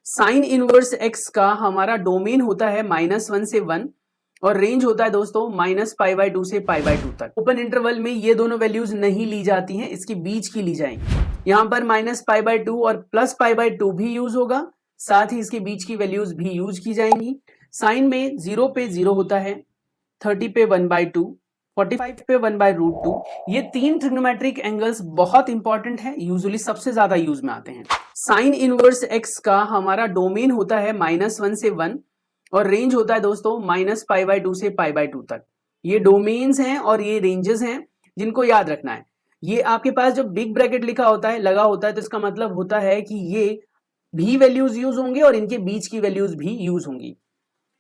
Sine inverse x का हमारा domain होता है -1 से 1 और रेंज होता है दोस्तों -π/2 से π/2 तक। ओपन इंटरवल में ये दोनों वैल्यूज नहीं ली जाती हैं, इसकी बीच की ली जाएंगी। यहाँ पर -π/2 और +π/2 भी यूज होगा, साथ ही इसके बीच की वैल्यूज भी यूज की जाएंगी। साइन में 0 पे 0 होता है, 30 पे 1/2, 45 पे 1/√2। ये तीन ट्रिग्नोमेट्रिक एंगल्स बहुत इंपॉर्टेंट है, यूजुअली सबसे ज्यादा यूज में आते हैं। साइन इनवर्स एक्स का हमारा डोमेन होता है -1 से 1 और रेंज होता है दोस्तों -π/2 से π/2 तक। ये डोमेन्स हैं और ये रेंजेस हैं जिनको याद रखना है। ये आपके पास जो बिग ब्रैकेट लिखा होता है, लगा होता है, तो इसका मतलब होता है कि ये भी वैल्यूज यूज होंगे और इनके बीच की वैल्यूज भी यूज होंगी।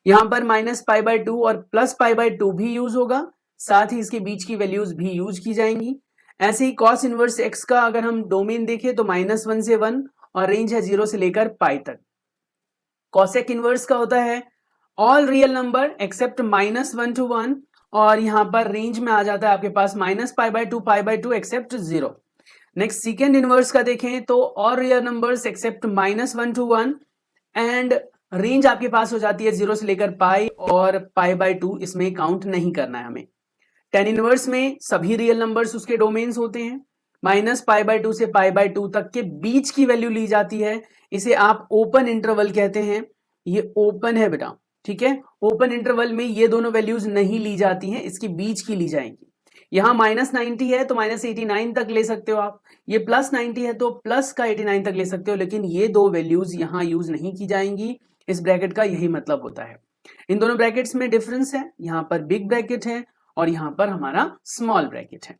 यहां पर -π/2 और +π/2 भी यूज होगा, साथ ही इसके बीच की वैल्यूज भी यूज की जाएंगी। ऐसे ही कॉस इनवर्स एक्स का अगर हम डोमेन देखें तो -1 से 1 और रेंज है 0 से लेकर पाई तक। कॉसेक इनवर्स का होता है all real number except -1 to 1 और यहां पर रेंज में आ जाता है आपके पास -π/2 π/2 एक्सेप्ट 0। नेक्स्ट सेकेंड इनवर्स का देखें तो all real numbers accept -1 to 1 and range आपके पास हो जाती है 0 से लेकर पाई और π/2 इसमें काउंट नहीं करना है हमें। टेन इनवर्स में सभी रियल नंबर्स उसके डोमेन्स होते हैं, -π/2 से π/2 तक के बीच की वैल्यू ली जाती है। इसे आप ओपन इंटरवल कहते हैं। ये ओपन है बेटा, ठीक है। ओपन इंटरवल में ये दोनों वैल्यूज नहीं ली जाती हैं, इसकी बीच की ली जाएंगी। यहाँ -90 है तो -89 तक ले सकते हो आप, ये +90 है तो प्लस का 89 तक ले सकते हो, लेकिन ये दो वैल्यूज यहाँ यूज नहीं की जाएंगी। इस ब्रैकेट का यही मतलब होता है। इन दोनों ब्रैकेट्स में डिफरेंस है, यहाँ पर बिग ब्रैकेट है और यहाँ पर हमारा स्मॉल ब्रैकेट है।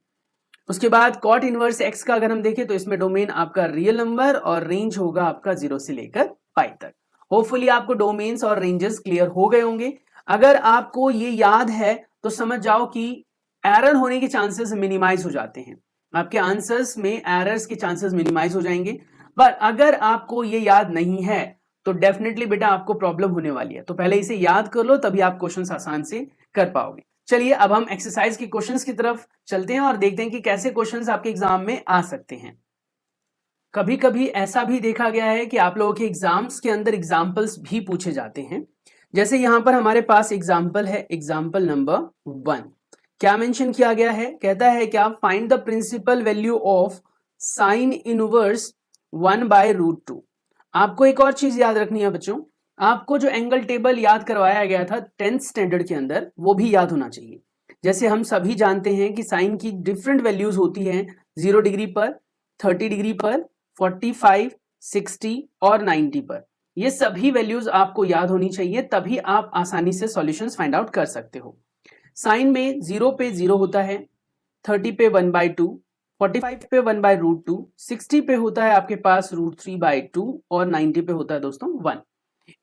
उसके बाद कॉट इनवर्स एक्स का अगर हम देखें तो इसमें डोमेन आपका रियल नंबर और रेंज होगा आपका 0 से लेकर पाई तक। होपफुली आपको डोमेन्स और रेंजेस क्लियर हो गए होंगे। अगर आपको ये याद है तो समझ जाओ कि एरर होने के चांसेस मिनिमाइज हो जाते हैं, आपके आंसर्स में एरर्स के चांसेस मिनिमाइज हो जाएंगे। पर अगर आपको ये याद नहीं है तो डेफिनेटली बेटा आपको प्रॉब्लम होने वाली है, तो पहले इसे याद कर लो, तभी आप क्वेश्चंस आसान से कर पाओगे। चलिए अब हम एक्सरसाइज के क्वेश्चंस की तरफ चलते हैं और देखते हैं कि कैसे क्वेश्चंस आपके एग्जाम में आ सकते हैं। कभी कभी ऐसा भी देखा गया है कि आप लोगों के एग्जाम्स के अंदर एग्जाम्पल्स भी पूछे जाते हैं। जैसे यहां पर हमारे पास एग्जाम्पल है, एग्जाम्पल नंबर 1। क्या मेंशन किया गया है? कहता है क्या, find the principal value of sine inverse 1/√2। आपको एक और चीज याद रखनी है बच्चों, आपको जो एंगल टेबल याद करवाया गया था 10th स्टैंडर्ड के अंदर, वो भी याद होना चाहिए। जैसे हम सभी जानते हैं कि साइन की डिफरेंट वैल्यूज होती हैं, 0 डिग्री पर, 30 डिग्री पर, 45, 60 और 90 पर। ये सभी वैल्यूज आपको याद होनी चाहिए, तभी आप आसानी से सॉल्यूशंस फाइंड आउट कर सकते हो। साइन में 0 पे 0 होता है, 30 पे 1/2, 45 पे 1/√2, 60 पे होता है आपके पास √3/2 और 90 पे होता है दोस्तों 1।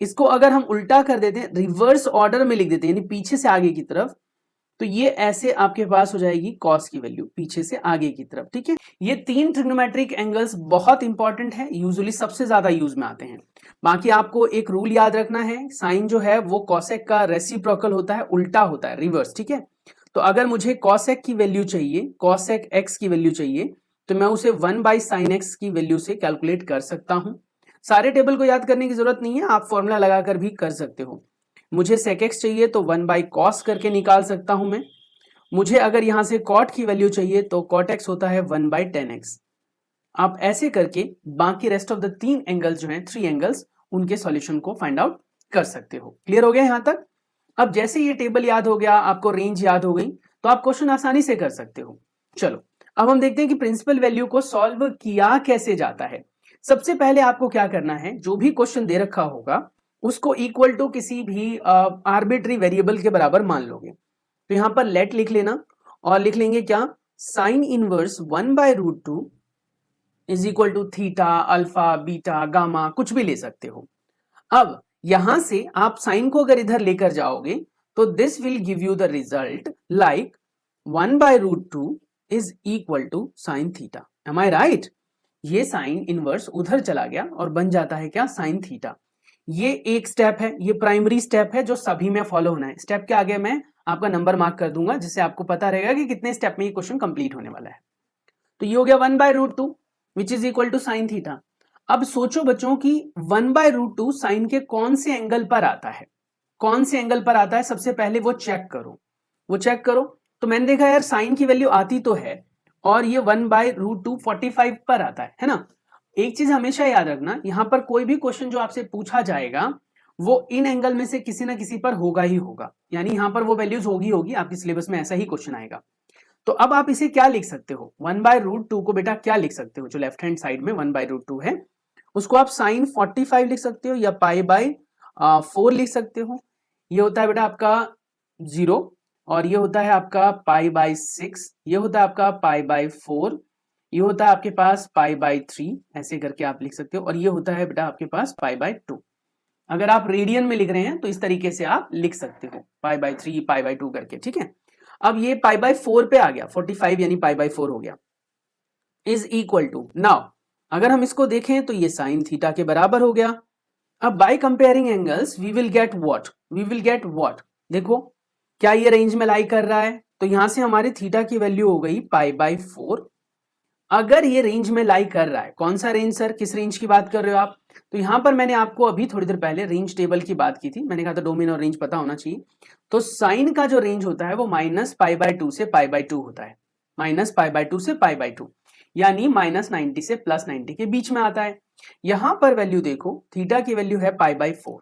इसको अगर हम उल्टा कर देते हैं, रिवर्स ऑर्डर में लिख देते हैं, यानी पीछे से आगे की तरफ, तो ये ऐसे आपके पास हो जाएगी कॉस की वैल्यू पीछे से आगे की तरफ, ठीक है। ये तीन ट्रिग्नोमेट्रिक एंगल्स बहुत इंपॉर्टेंट है, यूजुअली सबसे ज्यादा यूज में आते हैं। बाकी आपको एक रूल याद रखना है, साइन जो है वो कॉसेक का रेसिप्रोकल होता है, उल्टा होता है, रिवर्स, ठीक है। तो अगर मुझे कॉसेक की वैल्यू चाहिए, कॉसेक एक्स की वैल्यू चाहिए, तो मैं उसे 1/sin x की वैल्यू से कैलकुलेट कर सकता हूं। सारे टेबल को याद करने की जरूरत नहीं है, आप फॉर्मूला लगाकर भी कर सकते हो। मुझे sec x चाहिए तो 1/cos करके निकाल सकता हूं मैं। मुझे अगर यहां से cot की वैल्यू चाहिए तो cot x होता है 1/10x। आप ऐसे करके बाकी रेस्ट ऑफ द तीन एंगल्स जो हैं, 3 एंगल्स, उनके सॉल्यूशन को फाइंड आउट कर सकते हो। क्लियर हो गया यहां तक? अब जैसे ये टेबल याद हो गया, आपको रेंज याद हो गई, तो आप क्वेश्चन आसानी से कर सकते हो। चलो अब हम देखते हैं कि प्रिंसिपल वैल्यू को सॉल्व किया कैसे जाता है। सबसे पहले आपको क्या करना है, जो भी क्वेश्चन दे रखा होगा उसको इक्वल टू किसी भी आर्बिट्री वेरिएबल के बराबर मान लोगे। तो यहां पर लेट लिख लेना और लिख लेंगे क्या, sine inverse 1/√2 is equal to theta, alpha, beta, gamma, कुछ भी ले सकते हो। अब यहां से आप साइन को अगर इधर लेकर जाओगे तो this will give you the result like 1/√2 is equal to sine theta. Am I right? ये साइन इनवर्स उधर चला गया और बन जाता है क्या, साइन थीटा। ये एक स्टेप है, ये प्राइमरी स्टेप है जो सभी में फॉलो होना है। स्टेप के आगे मैं आपका नंबर मार्क कर दूंगा, जिससे आपको पता रहेगा कि कितने स्टेप में ये क्वेश्चन कंप्लीट होने वाला है। तो ये हो गया 1/√2 which is equal to sine theta. अब सोचो बच्चों कि 1/√2 साइन के कौन से एंगल पर आता है, कौन से एंगल पर आता है, सबसे पहले वो चेक करो, वो चेक करो। तो मैंने देखा यार साइन की वैल्यू आती तो है और ये 1/√2 45 पर आता है ना। एक चीज हमेशा याद रखना, यहां पर कोई भी क्वेश्चन जो आपसे पूछा जाएगा वो इन एंगल में से किसी ना किसी पर होगा ही होगा, यानी यहां पर वो वैल्यूज होगी, आपके सिलेबस में ऐसा ही क्वेश्चन आएगा। तो अब आप इसे क्या लिख सकते हो, 1/√2 को बेटा क्या लिख सकते हो, जो लेफ्ट हैंड साइड में 1/√2 है उसको आप साइन 45 लिख सकते हो या π/4 लिख सकते हो। ये होता है बेटा आपका 0 और ये होता है आपका π/6, ये होता है आपका π/4, ये होता है आपके पास π/3, ऐसे करके आप लिख सकते हो, और ये होता है बेटा आपके पास π/2। अगर आप रेडियन में लिख रहे हैं तो इस तरीके से आप लिख सकते हो π/3 π/2 करके, ठीक है। अब ये π/4 पे आ गया, 45 यानी π/4 हो गया, इज इक्वल टू, नाउ अगर हम इसको देखें तो ये साइन थीटा के बराबर हो गया। अब by comparing angles we will get what, देखो क्या ये रेंज में लाई कर रहा है, तो यहां से हमारे थीटा की वैल्यू हो गई π/4। अगर ये रेंज में लाई कर रहा है, कौन सा रेंज सर, किस रेंज की बात कर रहे हो आप, तो यहां पर मैंने आपको अभी थोड़ी देर पहले रेंज टेबल की बात की थी, मैंने कहा था डोमेन और रेंज पता होना चाहिए। तो साइन का जो रेंज होता है वो -π/2 से π/2 होता है, -π/2 से π/2, यानी -90 से +90 के बीच में आता है। यहां पर वैल्यू देखो, थीटा की वैल्यू है π/4,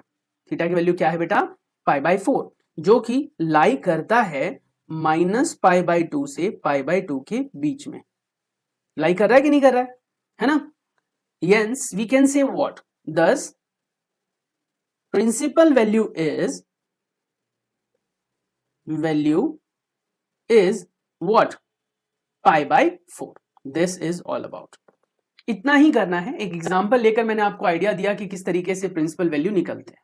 थीटा की वैल्यू क्या है बेटा, π/4, जो कि लाई करता है -π/2 से π/2 के बीच में, लाई कर रहा है कि नहीं कर रहा है ना। Hence we can say what, thus principal value is what, π/4। this is all about, इतना ही करना है। एक एग्जांपल लेकर मैंने आपको आइडिया दिया कि किस तरीके से प्रिंसिपल वैल्यू निकलते हैं।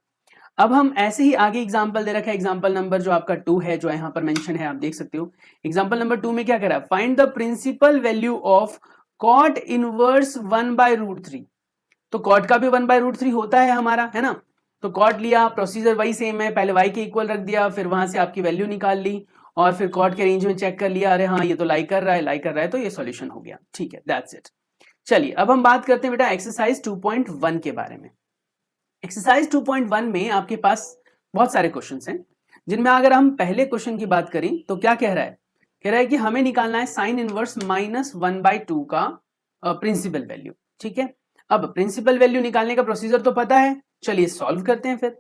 अब हम ऐसे ही आगे एग्जांपल दे रखा है, एग्जांपल नंबर जो आपका 2 है, जो यहाँ पर मेंशन है, आप देख सकते हो। एग्जांपल नंबर 2 में क्या कह रहा है, find the principal value of cot inverse 1/√3। तो कॉट का भी 1/√3 होता है हमारा, है ना। तो कॉट लिया, प्रोसीजर वही सेम है, पहले y के इक्वल रख दिया, फिर वहां से आपकी वैल्यू निकाल ली और फिर कॉट के रेंज में चेक कर लिया, अरे हाँ ये तो लाई कर रहा है, तो ये सॉल्यूशन हो गया, ठीक है, दैट्स इट। चलिए अब हम बात करते हैं बेटा एक्सरसाइज 2.1 के बारे में। एक्सरसाइज 2.1 में आपके पास बहुत सारे क्वेश्चंस हैं, जिनमें अगर हम पहले क्वेश्चन की बात करें तो क्या कह रहा है, कह रहा है कि हमें निकालना है साइन इनवर्स -1/2 का प्रिंसिपल वैल्यू, ठीक है। अब प्रिंसिपल वैल्यू निकालने का प्रोसीजर तो पता है, चलिए सॉल्व करते हैं। फिर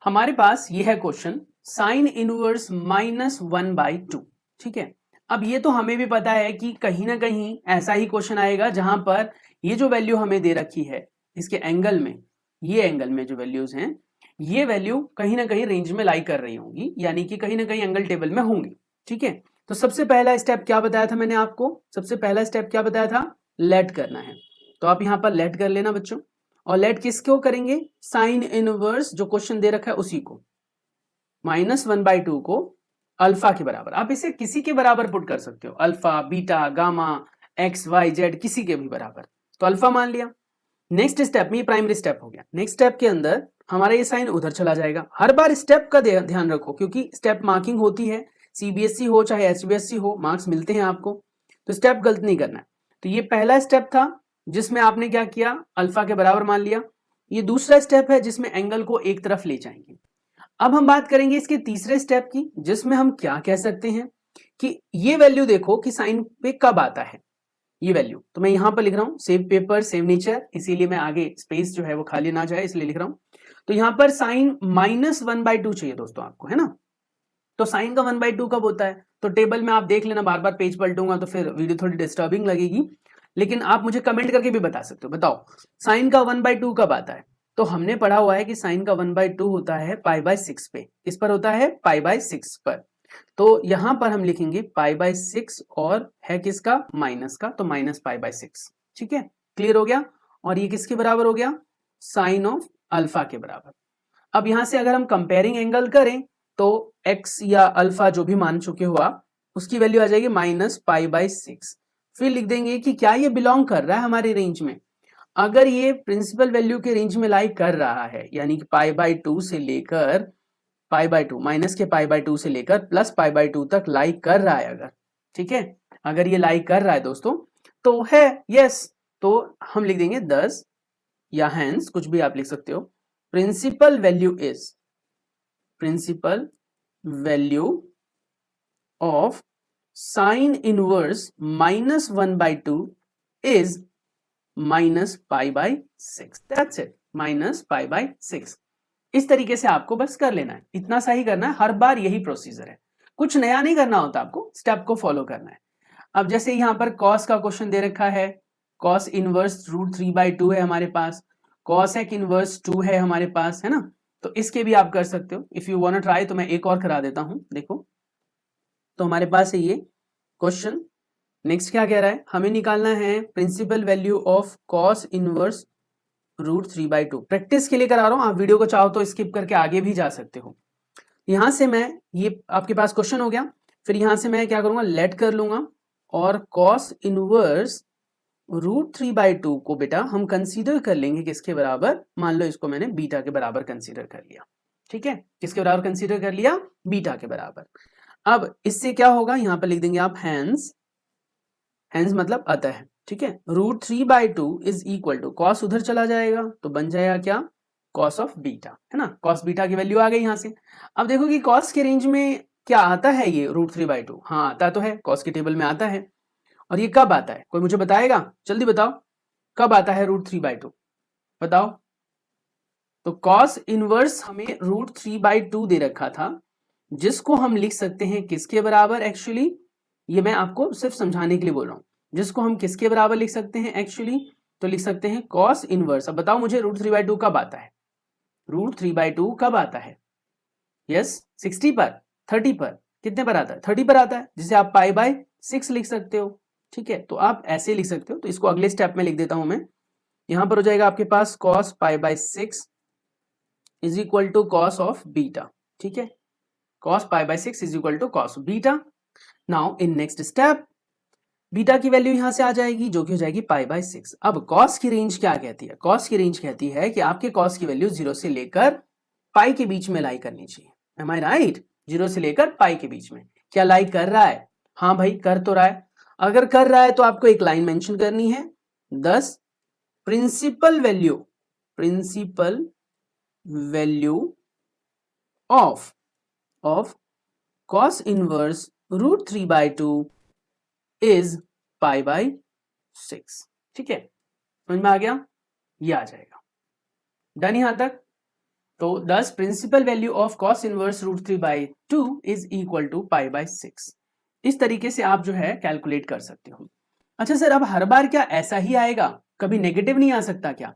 हमारे पास ये है क्वेश्चन साइन इनवर्स -1/2, ठीक है। अब ये तो हमें भी पता है कि कहीं ना कहीं ऐसा ही क्वेश्चन आएगा जहां पर ये जो वैल्यू हमें दे रखी है इसके एंगल में, ये एंगल में जो वैल्यूज हैं, ये वैल्यू कहीं ना कहीं रेंज में लाई कर रही होंगी, यानी कि कहीं ना कहीं एंगल टेबल में होंगी, ठीक है। तो सबसे पहला स्टेप क्या बताया था मैंने आपको, सबसे पहला स्टेप क्या बताया था, लेट करना है। तो आप यहां पर लेट कर लेना बच्चों, और लेट किसको करेंगे, साइन इनवर्स जो क्वेश्चन दे रखा है उसी को, -1/2 को अल्फा के बराबर, आप इसे किसी के बराबर पुट कर सकते हो, alpha, beta, gamma, x, y, z, किसी के भी बराबर, तो अल्फा मान लिया। नेक्स्ट स्टेप में, प्राइमरी स्टेप हो गया, नेक्स्ट स्टेप के अंदर हमारा ये साइन उधर चला जाएगा। हर बार स्टेप का ध्यान रखो, क्योंकि स्टेप मार्किंग होती है, सीबीएसई हो चाहे एचबीएसई हो, मार्क्स मिलते हैं आपको, तो स्टेप गलत नहीं करना है। तो ये पहला स्टेप था जिसमें आपने क्या किया, अल्फा के बराबर मान लिया। ये दूसरा स्टेप है जिसमें एंगल को एक तरफ ले जाएंगे। अब हम बात करेंगे इसके तीसरे स्टेप की, जिसमें हम क्या कह सकते हैं कि ये वैल्यू देखो कि साइन पे कब आता है ये वैल्यू, तो मैं यहां पर लिख रहा हूं सेव पेपर सेव नेचर, इसीलिए मैं आगे स्पेस जो है वो खाली ना जाए इसलिए लिख रहा हूं। तो यहां पर साइन -1/2 चाहिए दोस्तों आपको, है ना। तो साइन का 1/2 कब होता है, तो टेबल में आप देख लेना, बार बार पेज पलटूंगा तो फिर वीडियो थोड़ी डिस्टर्बिंग लगेगी, लेकिन आप मुझे कमेंट करके भी बता सकते हो, बताओ साइन का 1/2 कब आता है। तो हमने पढ़ा हुआ है कि साइन का 1/2 होता है π/6 पे, किस पर होता है, π/6 पर। तो यहां पर हम लिखेंगे π/6 और है किसका, माइनस का, तो -π/6, ठीक है, क्लियर हो गया। और ये किसके बराबर हो गया, साइन ऑफ अल्फा के बराबर। अब यहां से अगर हम कंपेयरिंग एंगल करें तो x या अल्फा जो भी मान चुके हो आप, उसकी वैल्यू आ जाएगी -π/6। फिर लिख देंगे कि क्या ये बिलोंग कर रहा है हमारी रेंज में। अगर ये प्रिंसिपल वैल्यू के रेंज में लाई कर रहा है, यानी कि π/2 से लेकर π/2 माइनस के π/2 से लेकर +π/2 तक लाई कर रहा है, अगर, ठीक है, अगर ये लाई कर रहा है दोस्तों तो है यस, तो हम लिख देंगे 10 या हैंस, कुछ भी आप लिख सकते हो, principal value of sine inverse -1/2 is -π/6। That's it, -π/6। इस तरीके से आपको बस कर लेना है, इतना सा ही करना है, हर बार यही प्रोसीजर है, कुछ नया नहीं करना होता, आपको स्टेप को फॉलो करना है। अब जैसे यहां पर कॉस का क्वेश्चन दे रखा है, कॉस इनवर्स √3/2 है हमारे पास, कॉसेक इनवर्स 2 है हमारे पास, है ना, तो इसके भी आप कर सकते हो। If you want to try तो मैं एक और करा देता हूं, देखो तो हमारे पास है ये क्वेश्चन। नेक्स्ट क्या कह रहा है, हमें निकालना है principal value of cos inverse √3/2। Practice के लिए करा रहा हूं, आप वीडियो को चाहो तो स्किप करके आगे भी जा सकते हो। यहां से मैं, ये आपके पास क्वेश्चन हो गया, फिर यहां से मैं क्या करूंगा, लेट कर लूंगा और कॉस इनवर्स √3/2 को बेटा हम कंसीडर कर लेंगे किसके बराबर, मान लो इसको मैंने बीटा के बराबर कंसीडर कर लिया, ठीक है, किसके बराबर कंसीडर कर लिया, बीटा के बराबर। अब इससे क्या होगा, यहां पर लिख देंगे आप हैंस मतलब अतः, ठीक है, √3/2 इज इक्वल टू, कॉस उधर चला जाएगा तो बन जाएगा क्या, कॉस ऑफ बीटा, है ना, कॉस बीटा की वैल्यू आ गई यहां से। अब देखो कि कॉस के रेंज में क्या आता है ये √3/2, हाँ आता तो है, कॉस के टेबल में आता है। और ये कब आता है, कोई मुझे बताएगा, जल्दी बताओ कब आता है √3/2, बताओ। तो कॉस इनवर्स हमें √3/2 दे रखा था, जिसको हम लिख सकते हैं किसके बराबर, एक्चुअली ये मैं आपको सिर्फ समझाने के लिए बोल रहा हूं, जिसको हम किसके बराबर लिख सकते हैं एक्चुअली, तो लिख सकते हैं कॉस इनवर्स। अब बताओ मुझे √3/2 कब आता है, √3/2 कब आता है, यस 60 पर, 30 पर, कितने पर आता है, 30 पर आता है, जिसे आप π/6 लिख सकते हो, ठीक है, तो आप ऐसे लिख सकते हो। तो इसको अगले स्टेप में लिख देता हूं मैं, यहां पर हो जाएगा आपके पास cos π/6 is equal to cos of beta, ठीक है, cos π/6 is equal to cos beta. Now in next step beta की वैल्यू यहां से आ जाएगी जो कि हो जाएगी π/6। अब कॉस की रेंज क्या कहती है, कॉस की रेंज कहती है कि आपके कॉस की वैल्यू 0 से लेकर पाई के बीच में लाई करनी चाहिए, एम आई राइट, 0 से लेकर पाई के बीच में। क्या लाई कर रहा है, हाँ भाई कर तो रहा है, अगर कर रहा है तो आपको एक लाइन मेंशन करनी है, 10 principal value of cos inverse √3/2 is π/6, ठीक है, समझ में आ गया, ये आ जाएगा, डन यहां तक। तो 10 principal value of cos inverse √3/2 is equal to π/6। इस तरीके से आप जो है कैलकुलेट कर सकते हो। अच्छा सर, अब हर बार क्या ऐसा ही आएगा, कभी नेगेटिव नहीं आ सकता क्या,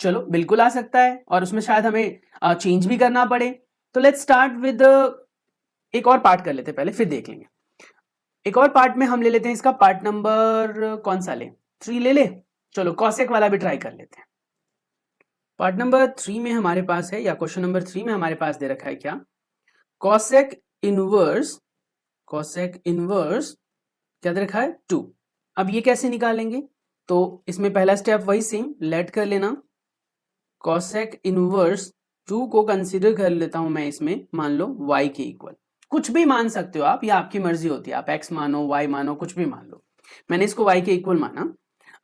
चलो बिल्कुल आ सकता है, और उसमें शायद हमें चेंज भी करना पड़े। तो लेट्स स्टार्ट विद एक और पार्ट कर लेते हैं पहले, फिर देख लेंगे। एक और पार्ट में हम ले लेते हैं इसका पार्ट नंबर कौन सा ले, 3 ले ले, चलो कॉसेक वाला भी ट्राई कर लेते हैं। पार्ट नंबर 3 में हमारे पास है, या क्वेश्चन नंबर 3 में हमारे पास दे रखा है क्या, कॉसेक इनवर्स क्या दे रखा है 2। अब ये कैसे निकालेंगे, तो इसमें पहला स्टेप वही सेम, लेट कर लेना, कॉसेक इनवर्स 2 को कंसीडर कर लेता हूं मैं इसमें, मान लो y के इक्वल, कुछ भी मान सकते हो आप, या आपकी मर्जी होती है, आप x मानो y मानो कुछ भी मान लो, मैंने इसको y के इक्वल माना।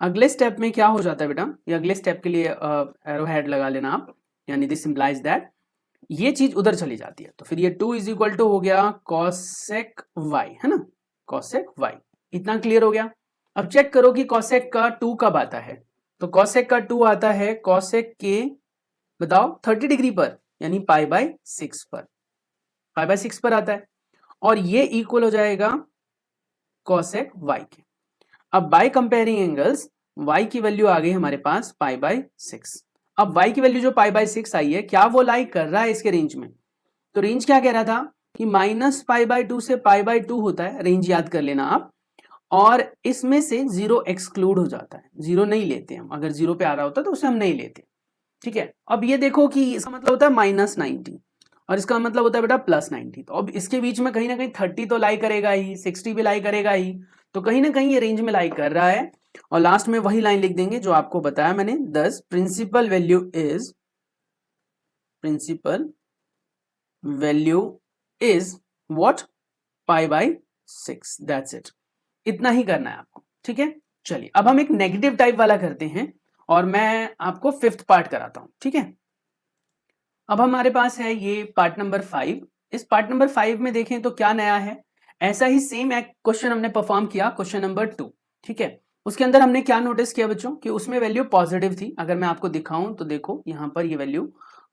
अगले स्टेप में क्या हो जाता है बेटा, ये अगले स्टेप के लिए एरो हेड लगा लेना आप, यानी दिस इंप्लाइज दैट ये चीज उधर चली जाती है, तो फिर ये 2 इज इक्वल टू हो गया कॉसेक y, है ना, कॉसेक y, इतना क्लियर हो गया। अब चेक करो कि कॉसेक का 2 कब आता है, तो कॉसेक का 2 आता है कॉसेक के, बताओ 30 डिग्री पर, यानी π/6 पर, π/6 पर आता है, और ये इक्वल हो जाएगा कॉसेक y के। अब बाय कंपेयरिंग एंगल्स y की वैल्यू आ गई हमारे पास π/6। अब y की वैल्यू जो π/6 आई है, क्या वो लाई कर रहा है इसके रेंज में, तो रेंज क्या कह रहा था कि -π/2 से π/2 होता है, रेंज याद कर लेना आप, और इसमें से 0 एक्सक्लूड हो जाता है, 0 नहीं लेते हम, अगर 0 पे आ रहा होता तो उसे हम नहीं लेते, ठीक है। अब ये देखो कि इसका मतलब होता है -90 और इसका मतलब होता है बेटा +90, तो अब इसके बीच में कहीं ना कहीं 30 तो लाई करेगा ही, 60 भी लाई करेगा ही, तो कहीं ना कहीं ये रेंज में लाई कर रहा है। और लास्ट में वही लाइन लिख देंगे जो आपको बताया मैंने, 10 principal value is what, π/6, that's it, इतना ही करना है आपको, ठीक है। चलिए अब हम एक नेगेटिव टाइप वाला करते हैं, और मैं आपको 5th पार्ट कराता हूं, ठीक है। अब हमारे पास है ये पार्ट नंबर 5। इस पार्ट नंबर 5 में देखें तो क्या नया है, ऐसा ही सेम एक क्वेश्चन हमने परफॉर्म किया, क्वेश्चन नंबर 2, ठीक है। उसके अंदर हमने क्या नोटिस किया बच्चों कि उसमें वैल्यू पॉजिटिव थी। अगर मैं आपको दिखाऊं तो देखो यहाँ पर ये वैल्यू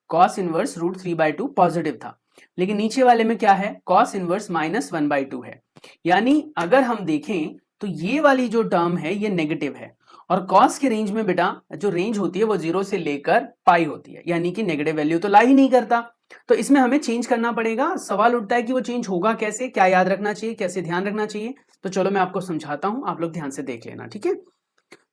cos इनवर्स √3/2 पॉजिटिव था, लेकिन नीचे वाले में क्या है, cos इनवर्स -1/2 है। यानी अगर हम देखें तो ये वाली जो टर्म है ये नेगेटिव है, और cos के रेंज में बेटा जो रेंज होती है वो 0 से लेकर पाई होती है, यानी कि नेगेटिव वैल्यू तो ला ही नहीं करता। तो इसमें हमें चेंज करना पड़ेगा। सवाल उठता है कि वो चेंज होगा कैसे, क्या याद रखना चाहिए, कैसे ध्यान रखना चाहिए। तो चलो मैं आपको समझाता हूं, आप लोग ध्यान से देख लेना, ठीक है।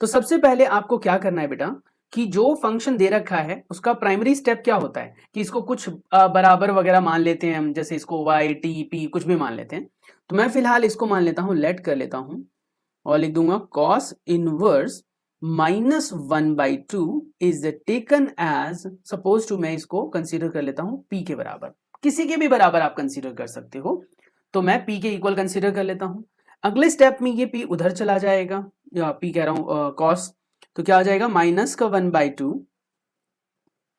तो सबसे पहले आपको क्या करना है बेटा कि जो फंक्शन दे रखा है उसका प्राइमरी स्टेप क्या होता है कि इसको कुछ बराबर वगैरह मान लेते हैं हम, जैसे इसको y t p कुछ भी मान लेते हैं। तो मैं फिलहाल इसको मान लेता हूं, लेट कर लेता हूं और लिख दूंगा cos inverse -1/2 is taken as, suppose to मैं इसको कंसीडर कर लेता हूं p के बराबर, किसी के भी बराबर आप कंसीडर कर सकते हो। तो मैं p के इक्वल कंसीडर कर लेता हूं। अगले स्टेप में ये p उधर चला जाएगा, या p कह रहा हूं cos, तो क्या आ जाएगा -1/2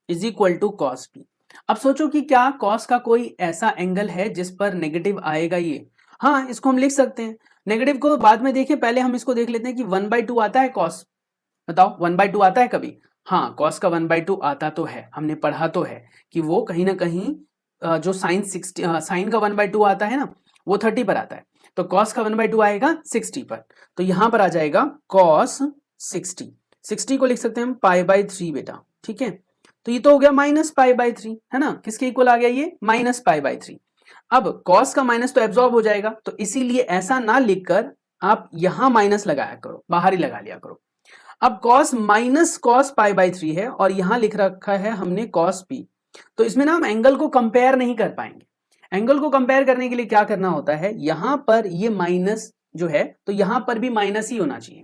is equal to cos p। अब सोचो कि क्या cos का कोई ऐसा एंगल है जिस पर नेगेटिव आएगा ये, हाँ इसको हम लिख सकते हैं। नेगेटिव को बाद में देखें, पहले हम इसको देख लेते हैं कि 1/2 आता है cos, बताओ 1/2 आता है कभी, हाँ cos का 1/2 आता तो है, हमने पढ़ा तो है कि वो कहीं ना कहीं जो साइन का 1/2 आता है ना वो 30 पर आता है, तो cos का 1/2 आएगा 60 पर। तो यहां पर आ जाएगा cos 60 को लिख सकते हैं हम π/3 बेटा, ठीक है। तो ये तो हो गया -π/3 है ना, किसके इक्वल आ गया ये -π/3। अब cos का माइनस तो एब्जॉर्ब हो जाएगा, तो इसीलिए ऐसा ना लिखकर आप यहां माइनस लगाया करो, बाहर ही लगा लिया करो। अब cos -cos π/3 है और यहां लिख रखा है हमने cos p, तो इसमें ना हम एंगल को कंपेयर नहीं कर पाएंगे। एंगल को कंपेयर करने के लिए क्या करना होता है, यहां पर ये माइनस जो है तो यहां पर भी माइनस ही होना चाहिए,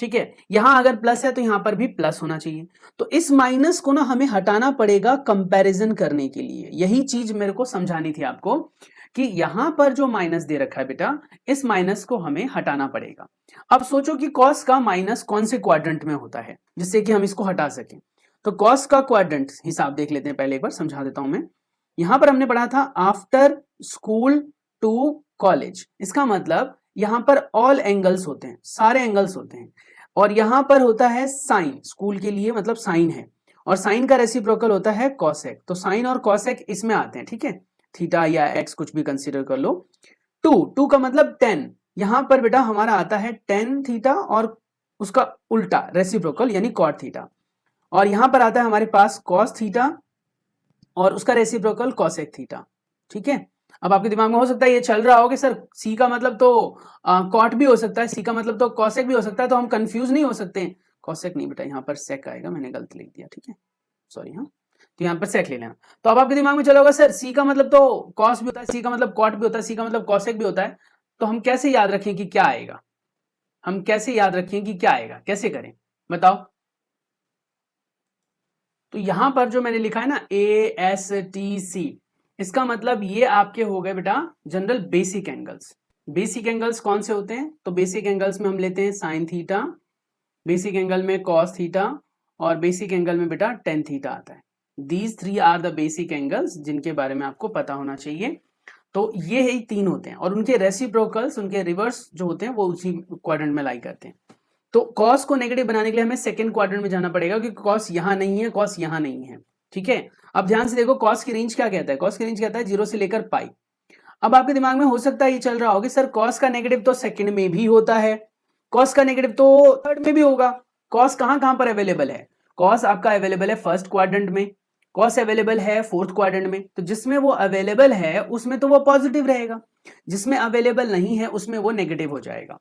ठीक है। यहां अगर प्लस है तो यहां पर भी प्लस होना चाहिए। तो इस माइनस को ना हमें हटाना पड़ेगा कंपैरिजन करने के लिए। यही चीज मेरे को समझानी थी आपको कि यहां पर जो माइनस दे रखा है बेटा, इस माइनस को हमें हटाना पड़ेगा। अब सोचो कि कॉस का माइनस कौन से क्वाड्रेंट में होता है जिससे कि हम इसको हटा सकें। तो कॉस का क्वाड्रेंट हिसाब देख लेते हैं, पहले एक बार समझा देता हूं मैं। यहां पर हमने पढ़ा था आफ्टर स्कूल टू कॉलेज, इसका मतलब यहां पर ऑल एंगल्स होते हैं, सारे एंगल्स होते हैं। और यहां पर होता है साइन, स्कूल के लिए मतलब साइन है, और साइन का रेसिप्रोकल होता है कॉसेक। तो साइन और कॉसेक इसमें आते हैं, ठीक है, थीटा या एक्स कुछ भी कंसीडर कर लो। टू का मतलब 10, यहां पर बेटा हमारा आता है tan थीटा और उसका उल्टा रेसिप्रोकल यानी cot थीटा, और यहां पर आता है हमारे पास cos थीटा और उसका रेसिप्रोकल cosec थीटा, ठीक है। अब आपके दिमाग में हो सकता है ये चल रहा हो कि सर c का मतलब तो cot भी हो सकता है, c का मतलब तो cosec भी हो सकता है, तो हम कंफ्यूज नहीं हो सकते। cosec नहीं बेटा, यहाँ पर sec आएगा, मैंने गलत लिख दिया, ठीक है, सॉरी। हाँ, तो यहाँ पर sec ले लेना। तो अब आपके दिमाग में चला होगा सर c का मतलब तो cos भी होता है, c का मतलब cot भी होता है, c का मतलब cosec भी होता है, तो हम कैसे याद रखें कि क्या आएगा, हम कैसे याद रखें कि क्या आएगा, कैसे करें बताओ। तो यहां पर जो मैंने लिखा है ना ASTC, इसका मतलब ये आपके हो गए बेटा general basic angles. Basic angles कौन से होते हैं, तो बेसिक एंगल्स में हम लेते हैं साइन थीटा, बेसिक एंगल में कॉस थीटा, और बेसिक एंगल में बेटा टेन थीटा आता है। These 3 are the basic angles जिनके बारे में आपको पता होना चाहिए। तो ये ही 3 होते हैं, और उनके रेसिप्रोकल्स, उनके रिवर्स जो होते हैं वो उसी क्वाड्रेंट में लाई करते हैं। तो कॉस को नेगेटिव बनाने के लिए हमें सेकंड क्वाड्रेंट में जाना पड़ेगा, क्योंकि कॉस यहां नहीं है, कॉस यहां नहीं है, ठीक है। अब ध्यान से देखो कॉस की रेंज क्या कहता है, कॉस की रेंज कहता है 0 से लेकर पाई। अब आपके दिमाग में हो सकता है ये चल रहा होगा सर कॉस का नेगेटिव तो सेकंड में भी होता है, कॉस का नेगेटिव तो थर्ड में भी होगा। कॉस कहां कहां पर अवेलेबल है, कॉस आपका अवेलेबल है फर्स्ट क्वाड्रेंट में, कॉस अवेलेबल है फोर्थ क्वाड्रेंट में। तो जिसमें वो अवेलेबल है उसमें तो वो पॉजिटिव रहेगा, जिसमें अवेलेबल नहीं है उसमें वो नेगेटिव हो जाएगा।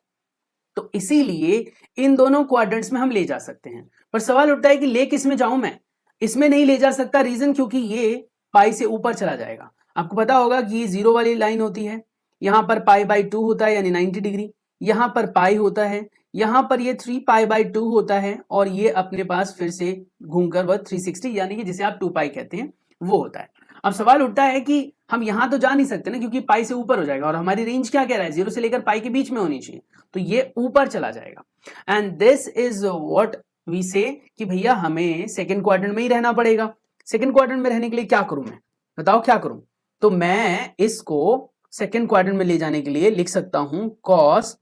तो इसीलिए इन दोनों क्वाड्रेंट्स में हम ले जा सकते हैं। पर सवाल उठता है कि ले किस में जाऊं मैं, इसमें नहीं ले जा सकता, रीजन क्योंकि ये पाई से ऊपर चला जाएगा। आपको पता होगा कि ये 0 वाली लाइन होती है, यहां पर π/2 होता है यानी 90 डिग्री, यहां पर पाई होता है, यहां पर ये 3π/2 होता है, और ये अपने पास फिर से घूमकर वह 360 यानी कि जिसे आप 2π कहते हैं वो होता है। अब सवाल उठता है कि हम यहां तो जा नहीं सकते ना, क्योंकि पाई से ऊपर हो जाएगा, और हमारी रेंज क्या कह रहा है 0 से लेकर पाई के बीच में होनी चाहिए, तो ये ऊपर चला जाएगा। And this is what we say कि भैया हमें सेकेंड क्वाड्रेंट में ही रहना पड़ेगा। सेकेंड क्वाड्रेंट में रहने के लिए क्या करूं मैं, बताओ क्या करूं? तो मैं इसको सेकेंड क्वाड्रेंट में ले जाने के लिए लिख सकता हूं cos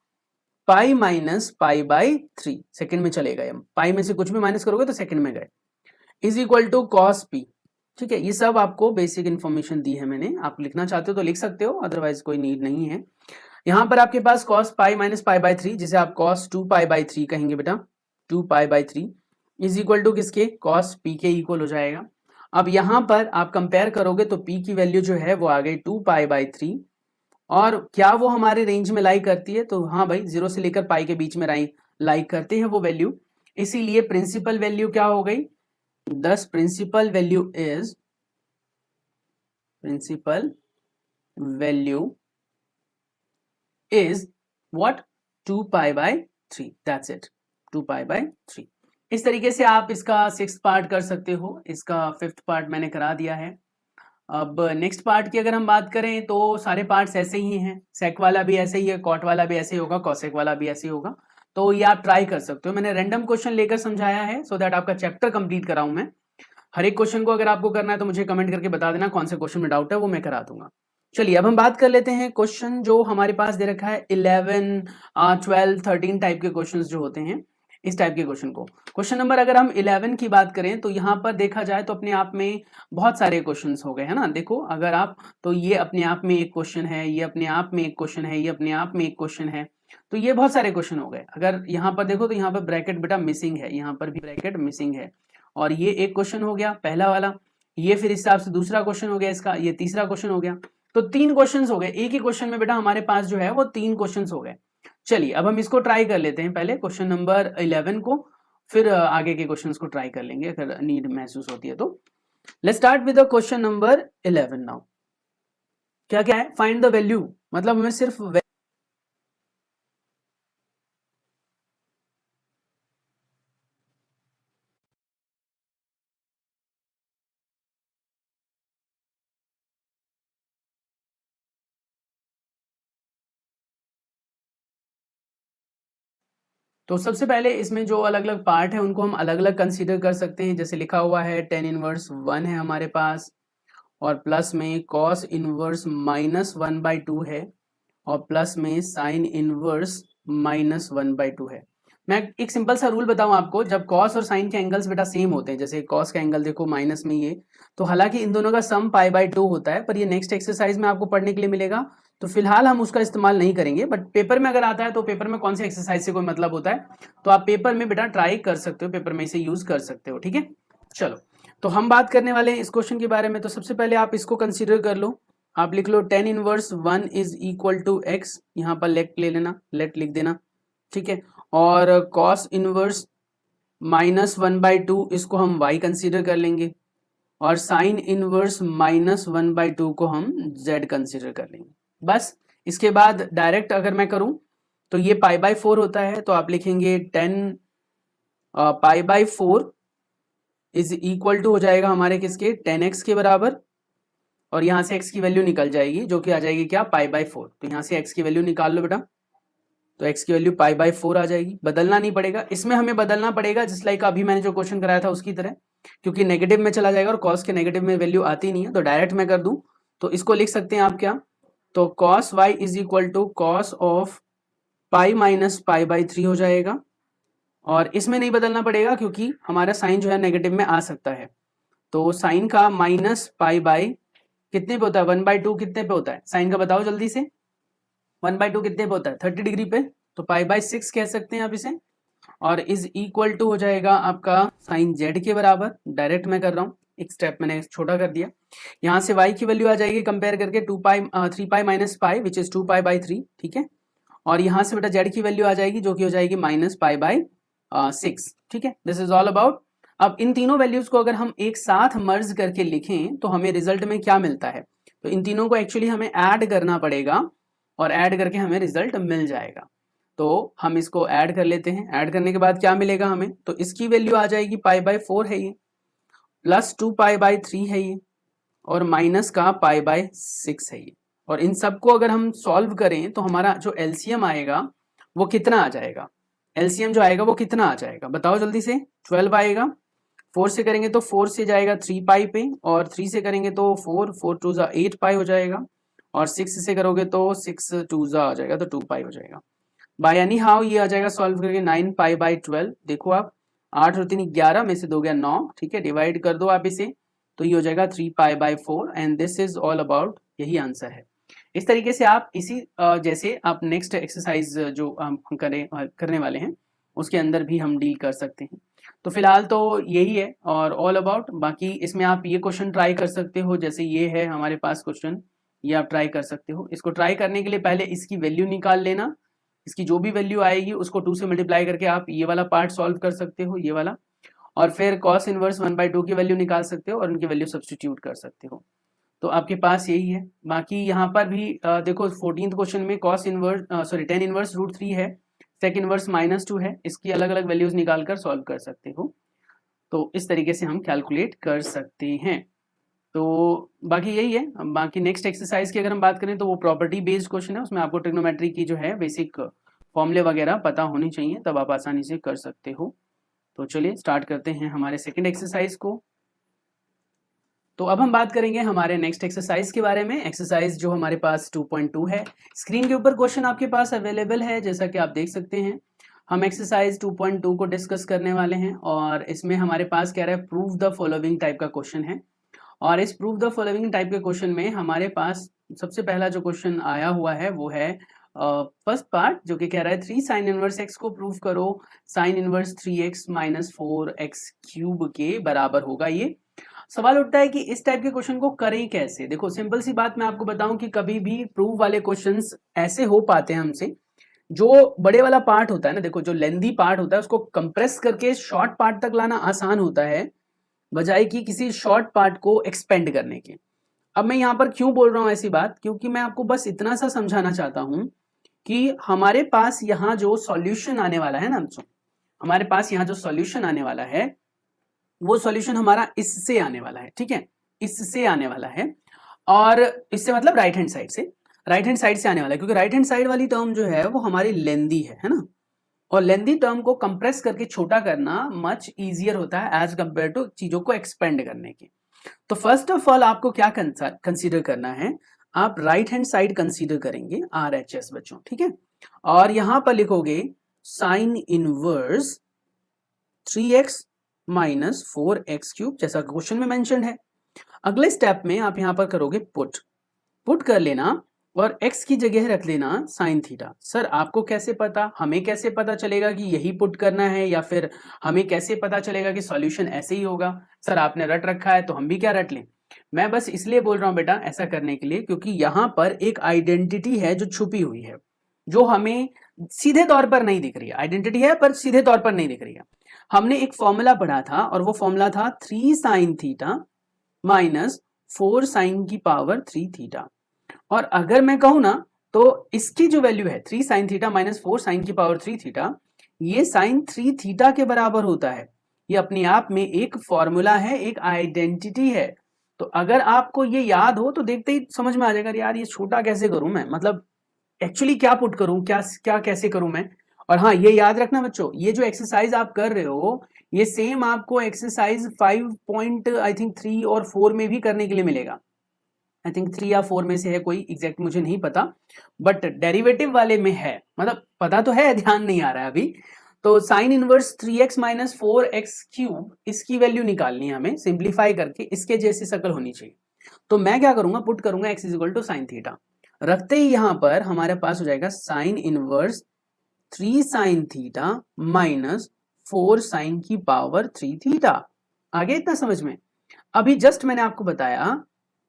pi minus pi by 3, second में चले गए हम, पाई में से कुछ भी माइनस करोगे तो सेकेंड में गए, is equal to cos p। ठीक है, ये सब आपको बेसिक इंफॉर्मेशन दी है मैंने, आप लिखना चाहते हो तो लिख सकते हो, अदरवाइज कोई नीड नहीं है। यहां पर आपके पास cos pi minus pi by 3, जिसे आप cos 2 पाई बाई 3 कहेंगे बेटा, 2 pi by 3 is equal to किसके, cos p के इक्वल हो जाएगा। अब यहां पर आप कंपेयर करोगे तो p की वैल्यू जो है वो आ गई 2 पाई बाई 3, और क्या वो हमारे रेंज में लाई करती है? तो हाँ भाई, 0 से लेकर पाई के बीच में लाई करते हैं वो वैल्यू, इसीलिए प्रिंसिपल वैल्यू क्या हो गई, 10 principal value is what, 2 pi by 3, that's it, 2 pi by 3। इस तरीके से आप इसका 6th पार्ट कर सकते हो, इसका 5th पार्ट मैंने करा दिया है। अब नेक्स्ट पार्ट की अगर हम बात करें तो सारे पार्ट्स ऐसे ही हैं, सेक वाला भी ऐसे ही है, कॉट वाला भी ऐसे ही होगा, कॉसेक वाला भी ऐसे ही होगा, तो ये आप ट्राई कर सकते हो। मैंने रैंडम क्वेश्चन लेकर समझाया है सो दैट आपका चैप्टर कंप्लीट कराऊं मैं। हर एक क्वेश्चन को अगर आपको करना है तो मुझे कमेंट करके बता देना कौन से क्वेश्चन में डाउट है, वो मैं करा दूंगा। चलिए अब हम बात कर लेते हैं क्वेश्चन जो हमारे पास दे रखा है 11, 12, 13 टाइप के क्वेश्चन जो होते हैं, इस टाइप के क्वेश्चन को। क्वेश्चन नंबर अगर हम 11 की बात करें तो यहाँ पर देखा जाए तो अपने आप में बहुत सारे क्वेश्चंस हो गए है ना। देखो अगर आप, तो ये अपने आप में एक क्वेश्चन है, ये अपने आप में एक क्वेश्चन है, ये अपने आप में एक क्वेश्चन है, तो ये बहुत सारे क्वेश्चन हो गए। अगर यहाँ पर देखो तो यहाँ पर ब्रैकेट बेटा मिसिंग है, यहाँ पर भी ब्रैकेट मिसिंग है, और ये एक क्वेश्चन हो गया पहला वाला, ये फिर इस हिसाब से दूसरा क्वेश्चन हो गया इसका, ये तीसरा क्वेश्चन हो गया, तो 3 क्वेश्चंस हो गए। एक ही क्वेश्चन में बेटा हमारे पास जो है वो 3 क्वेश्चंस हो गए। चलिए अब हम इसको ट्राई कर लेते हैं, पहले क्वेश्चन नंबर 11 को, फिर आगे के क्वेश्चंस को ट्राई कर लेंगे अगर नीड महसूस होती है तो। Let's start with the question number 11 now. क्या क्या है, फाइंड द वैल्यू, मतलब हमें सिर्फ तो सबसे पहले इसमें जो अलग अलग पार्ट है उनको हम अलग अलग कंसीडर कर सकते हैं। जैसे लिखा हुआ है tan इनवर्स 1 है हमारे पास, और प्लस में cos इनवर्स -1/2 है, और प्लस में sin इनवर्स -1/2 है। मैं एक सिंपल सा रूल बताऊं आपको, जब cos और sin के एंगल्स बेटा सेम होते हैं, जैसे cos का एंगल देखो माइनस में ये, तो हालांकि इन दोनों का सम π/2 होता है, पर ये नेक्स्ट एक्सरसाइज में आपको पढ़ने के लिए मिलेगा, तो फिलहाल हम उसका इस्तेमाल नहीं करेंगे। बट पेपर में अगर आता है तो पेपर में कौन से एक्सरसाइज से कोई मतलब होता है, तो आप पेपर में बेटा ट्राई कर सकते हो, पेपर में इसे यूज कर सकते हो। ठीक है, चलो तो हम बात करने वाले हैं इस क्वेश्चन के बारे में। तो सबसे पहले आप इसको कंसीडर कर लो, आप लिख लो tan inverse 1 is equal to x, यहाँ पर लेट ले लेना, लेट लिख देना, ठीक है, और cos इनवर्स -1/2 इसको हम y कंसीडर कर लेंगे, और sin इनवर्स -1/2 को हम z कंसीडर कर लेंगे। बस इसके बाद डायरेक्ट अगर मैं करूं तो ये π/4 होता है, तो आप लिखेंगे 10 π/4 इज इक्वल टू हो जाएगा हमारे किसके, 10x के बराबर, और यहां से x की वैल्यू निकल जाएगी जो कि आ जाएगी क्या, π/4। तो यहां से x की वैल्यू निकाल लो बेटा, तो x की वैल्यू π/4 आ जाएगी। बदलना नहीं पड़ेगा, इसमें हमें बदलना पड़ेगा जिस लाइक अभी मैंने जो क्वेश्चन कराया था उसकी तरह, क्योंकि नेगेटिव में चला जाएगा और cos के नेगेटिव में वैल्यू आती नहीं है, तो डायरेक्ट मैं कर दूं तो इसको लिख सकते हैं आप क्या, तो cos y is equal to cos of pi minus π/3 हो जाएगा, और इसमें नहीं बदलना पड़ेगा क्योंकि हमारा साइन जो है नेगेटिव में आ सकता है, तो साइन का माइनस π/, कितने पे होता है, 1/2 कितने पे होता है, साइन का बताओ जल्दी से, 1/2 कितने पे होता है, 30 डिग्री पे, तो π/6 कह सकते हैं आप इसे, और इज इक्वल टू हो जाएगा आपका साइन z के बराबर। डायरेक्ट मैं कर रहा हूँ, एक स्टेप मैंने छोटा कर दिया, यहाँ से y की वैल्यू आ जाएगी कंपेयर करके 3π माइनस पाई विच इज 2π/3, ठीक है, और यहाँ से बेटा z की वैल्यू आ जाएगी जो कि हो जाएगी -π/6, ठीक है, दिस इज ऑल अबाउट। अब इन तीनों वैल्यूज को अगर हम एक साथ मर्ज करके लिखें तो हमें रिजल्ट में क्या मिलता है, तो इन तीनों को एक्चुअली हमें ऐड करना पड़ेगा, और ऐड करके हमें रिजल्ट मिल जाएगा। तो हम इसको ऐड कर लेते हैं, ऐड करने के बाद क्या मिलेगा हमें, तो इसकी वैल्यू आ जाएगी π/4 है ये, प्लस 2π/3 है ये, और माइनस का π/6 है ये, और इन सबको अगर हम सॉल्व करें तो हमारा जो एलसीएम आएगा वो कितना आ जाएगा, एलसीएम जो आएगा वो कितना आ जाएगा बताओ जल्दी से। 12 आएगा। 4 से करेंगे तो 4 से जाएगा 3 पाई पे, और 3 से करेंगे तो 4 2 जा 8 पाई हो जाएगा, और 6 से करोगे तो 6 2 जा आ जाएगा तो 2 पाई हो जाएगा। बाय एनी हाउ ये आ जाएगा सॉल्व करके 9 पाई बाई 12। देखो आप 8 और 3 11 में से 2 गया 9, ठीक है, डिवाइड कर दो आप इसे, तो ये हो जाएगा 3 pi by 4 and this is all about, यही आंसर है। इस तरीके से आप इसी जैसे आप नेक्स्ट एक्सरसाइज जो हम करने वाले हैं उसके अंदर भी हम डील कर सकते हैं। तो फिलहाल तो यही है और ऑल अबाउट, बाकी इसमें आप ये क्वेश्चन ट्राई कर सकते हो, जैसे ये है हमारे पास क्वेश्चन, ये आप ट्राई कर सकते हो। इसको ट्राई करने के लिए पहले इसकी वैल्यू निकाल लेना, इसकी जो भी वैल्यू आएगी उसको 2 से मल्टीप्लाई करके आप ये वाला पार्ट सॉल्व कर सकते हो, ये वाला, और फिर cos इनवर्स 1/2 की वैल्यू निकाल सकते हो और उनकी वैल्यू सब्स्टिट्यूट कर सकते हो। तो आपके पास यही है। बाकी यहाँ पर भी देखो 14th क्वेश्चन में cos इनवर्स tan इनवर्स √3 है, sec इनवर्स -2 है, इसकी अलग अलग वैल्यूज निकाल कर सॉल्व कर सकते हो। तो इस तरीके से हम कैलकुलेट कर सकते हैं। तो बाकी यही है। बाकी नेक्स्ट एक्सरसाइज की अगर हम बात करें तो वो प्रॉपर्टी बेस्ड क्वेश्चन है, उसमें आपको ट्रिग्नोमेट्री की जो है बेसिक फॉर्मूले वगैरह पता होनी चाहिए, तब आप आसानी से कर सकते हो। तो चलिए स्टार्ट करते हैं हमारे सेकंड एक्सरसाइज को। तो अब हम बात करेंगे हमारे नेक्स्ट एक्सरसाइज के बारे में। एक्सरसाइज जो हमारे पास 2.2 है, स्क्रीन के ऊपर क्वेश्चन आपके पास अवेलेबल है, जैसा कि आप देख सकते हैं। हम एक्सरसाइज 2.2 को डिस्कस करने वाले हैं और इसमें हमारे पास कह रहा है प्रूव द फॉलोइंग टाइप का क्वेश्चन है। और इस प्रूव द फॉलोइंग टाइप के क्वेश्चन में हमारे पास सबसे पहला जो क्वेश्चन आया हुआ है वो है फर्स्ट पार्ट, जो कि कह रहा है 3 sin इनवर्स x को प्रूव करो sin inverse 3x minus 4x cube के बराबर होगा। ये सवाल उठता है कि इस टाइप के क्वेश्चन को करें कैसे। देखो सिंपल सी बात मैं आपको बताऊं कि कभी भी प्रूव वाले क्वेश्चंस ऐसे हो पाते हैं हमसे, जो बड़े वाला पार्ट होता है ना, देखो जो लेंदी पार्ट होता है उसको कंप्रेस करके शॉर्ट पार्ट तक लाना आसान होता है बजाय कि किसी शॉर्ट पार्ट को एक्सपेंड करने के। अब मैं यहाँ पर क्यों बोल रहा हूँ ऐसी बात, क्योंकि मैं आपको बस इतना सा समझाना चाहता हूँ कि हमारे पास यहाँ जो सॉल्यूशन आने वाला है ना, हमारे पास यहाँ जो सॉल्यूशन आने वाला है वो सॉल्यूशन हमारा इससे आने वाला है, ठीक है, इससे आने वाला है। और इससे मतलब राइट हैंड साइड से, राइट हैंड साइड से आने वाला है, क्योंकि राइट हैंड साइड वाली टर्म जो है वो हमारी लेंदी है ना, और लेंदी टर्म को कंप्रेस करके छोटा करना मच इजियर होता है एज कंपेयर टू चीजों को एक्सपेंड करने के। तो फर्स्ट ऑफ ऑल आपको क्या कंसीडर करना है, आप राइट हैंड साइड कंसीडर करेंगे RHS बच्चों, ठीक है, और यहां पर लिखोगे sine inverse 3x minus 4x cube, जैसा क्वेश्चन में मेंशन है। अगले स्टेप में आप यहां पर करोगे पुट कर लेना और x की जगह रख लेना साइन थीटा। सर आपको कैसे पता, हमें कैसे पता चलेगा कि यही पुट करना है, या फिर हमें कैसे पता चलेगा कि सॉल्यूशन ऐसे ही होगा। सर आपने रट रखा है तो हम भी क्या रट लें। मैं बस इसलिए बोल रहा हूं बेटा ऐसा करने के लिए क्योंकि यहां पर एक आइडेंटिटी है जो छुपी हुई है, जो हमें सीधे तौर पर नहीं दिख रही है। आइडेंटिटी है पर सीधे तौर पर नहीं दिख रही है। हमने एक फॉर्मूला पढ़ा था और वो फॉर्मूला था 3 sin थीटा माइनस 4 sin की पावर 3 थीटा। और अगर मैं कहूं ना तो इसकी जो वैल्यू है 3 sin थीटा माइनस 4 sin की पावर 3 थीटा, ये sin 3 थीटा के बराबर होता है। ये अपने आप में एक फॉर्मूला है, एक आइडेंटिटी है। तो अगर आपको ये याद हो तो देखते ही समझ में आ जाएगा यार ये छोटा कैसे करूं मैं, मतलब एक्चुअली क्या पुट करूं, क्या कैसे करूं मैं। और हाँ ये याद रखना बच्चों, ये जो एक्सरसाइज आप कर रहे हो ये सेम आपको एक्सरसाइज 5.3 और 4 में भी करने के लिए मिलेगा। आई थिंक 3 या 4 में से है, कोई एग्जैक्ट मुझे नहीं पता, बट डेरिवेटिव वाले में है, मतलब पता तो है, ध्यान नहीं आ रहा है अभी। तो sine inverse 3x minus 4x cube, इसकी वैल्यू निकालनी है हमें, सिंप्लीफाई करके इसके जैसी शक्ल होनी चाहिए। तो मैं क्या करूंगा, पुट करूंगा x is equal to sine theta, रखते ही यहां पर हमारे पास हो जाएगा sine inverse 3 sin theta minus 4 sin की पावर 3 थीटा। आगे इतना समझ में। अभी जस्ट मैंने आपको बताया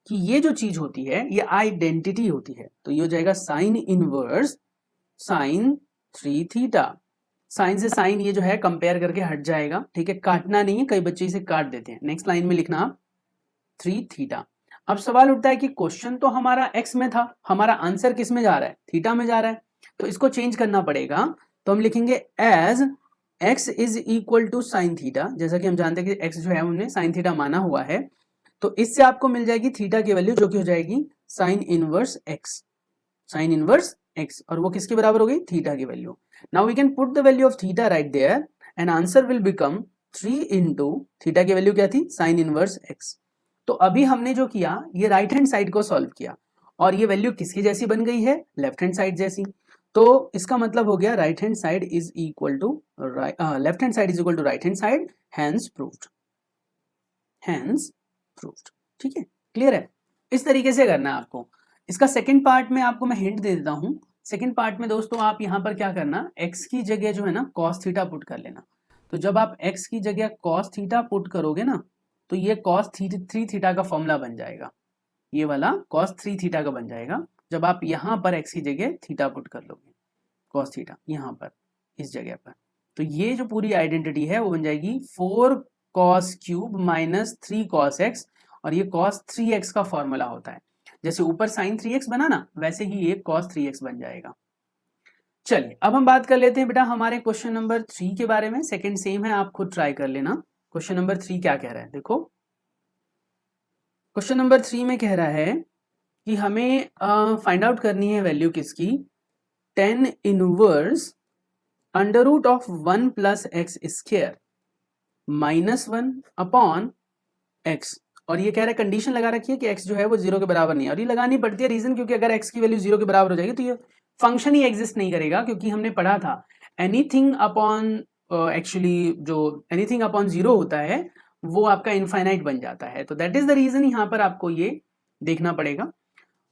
कि ये जो चीज होती है ये आइडेंटिटी होती है, तो ये हो जाएगा sine inverse sine 3 theta. Sine से साइन ये जो है कंपेयर करके हट जाएगा, ठीक है, काटना नहीं है, कई बच्चे इसे काट देते हैं। नेक्स्ट लाइन में लिखना आप 3 थीटा। अब सवाल उठता है कि क्वेश्चन तो हमारा x में था, हमारा आंसर किस में जा रहा है, थीटा में जा रहा है, तो इसको चेंज करना पड़ेगा। तो हम लिखेंगे as x is equal to sine theta, जैसा कि हम जानते हैं कि x जो है हमने साइन थीटा माना हुआ है, तो इससे आपको मिल जाएगी थीटा की वैल्यू जो कि हो जाएगी sine inverse x, sine inverse x, और वो किसके बराबर हो गई, थीटा की वैल्यू। Now we can put the value of theta right there and answer will become 3 into theta की वैल्यू क्या थी, साइन इनवर्स एक्स। तो अभी हमने जो किया ये राइट हैंड साइड को सॉल्व किया और ये वैल्यू किसकी जैसी बन गई है, लेफ्ट हैंड साइड जैसी। तो इसका मतलब हो गया right hand side is equal to left hand side is equal to right hand side, hence proved, hence proved. ठीक है, क्लियर है। इस तरीके से करना है आपको। इसका सेकंड पार्ट में आपको मैं हिंट दे देता हूं। सेकंड पार्ट में दोस्तों आप यहां पर क्या करना, x की जगह जो है ना cos थीटा पुट कर लेना। तो जब आप x की जगह cos थीटा पुट करोगे ना तो ये cos 3 थीटा का फॉर्मूला बन जाएगा, ये वाला cos 3 थीटा का बन जाएगा जब आप यहां पर x की जगह थीटा पुट कर लोगे, cos थीटा यहां पर इस जगह पर। तो ये जो पूरी आइडेंटिटी है वो बन जाएगी 4 cos cube minus 3 cos x, और ये cos 3x का फॉर्मूला होता है। जैसे ऊपर sin 3x बना ना वैसे ही ये cos 3x बन जाएगा। चलिए अब हम बात कर लेते हैं बेटा हमारे क्वेश्चन नंबर 3 के बारे में। सेकंड सेम है, आप खुद ट्राई कर लेना। क्वेश्चन नंबर 3 क्या कह रहा है, देखो क्वेश्चन नंबर 3 में कह रहा है कि हमें फाइंड आउट करनी है वैल्यू किसकी, tan inverse under root of 1 plus x square minus 1 upon x. और ये कह रहा है कंडीशन लगा रखी है कि x जो है वो 0 के बराबर नहीं है, और ये लगानी पड़ती है रीजन क्योंकि अगर x की वैल्यू 0 के बराबर हो जाएगी तो ये फंक्शन ही एग्जिस्ट नहीं करेगा, क्योंकि हमने पढ़ा था एनीथिंग अपॉन एक्चुअली जो एनीथिंग अपॉन 0 होता है वो आपका इनफाइनाइट बन जाता है। तो दैट इज द रीजन यहाँ पर आपको ये देखना पड़ेगा।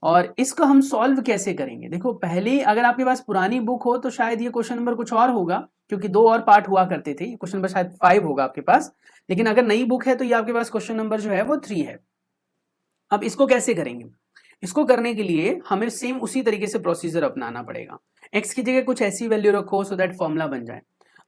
और इसको हम सॉल्व कैसे करेंगे, देखो पहले अगर आपके पास पुरानी बुक हो तो शायद ये क्वेश्चन नंबर कुछ और होगा, क्योंकि 2 और पार्ट हुआ करते थे। क्वेश्चन नंबर शायद 5 होगा आपके पास, लेकिन अगर नई बुक है तो ये आपके पास क्वेश्चन नंबर जो है वो 3 है। अब इसको कैसे करेंगे, इसको करने के लिए हमें सेम उसी तरीके से प्रोसीजर अपनाना पड़ेगा। x की जगह कुछ ऐसी वैल्यू रखो सो दैट फॉर्मूला बन जाए।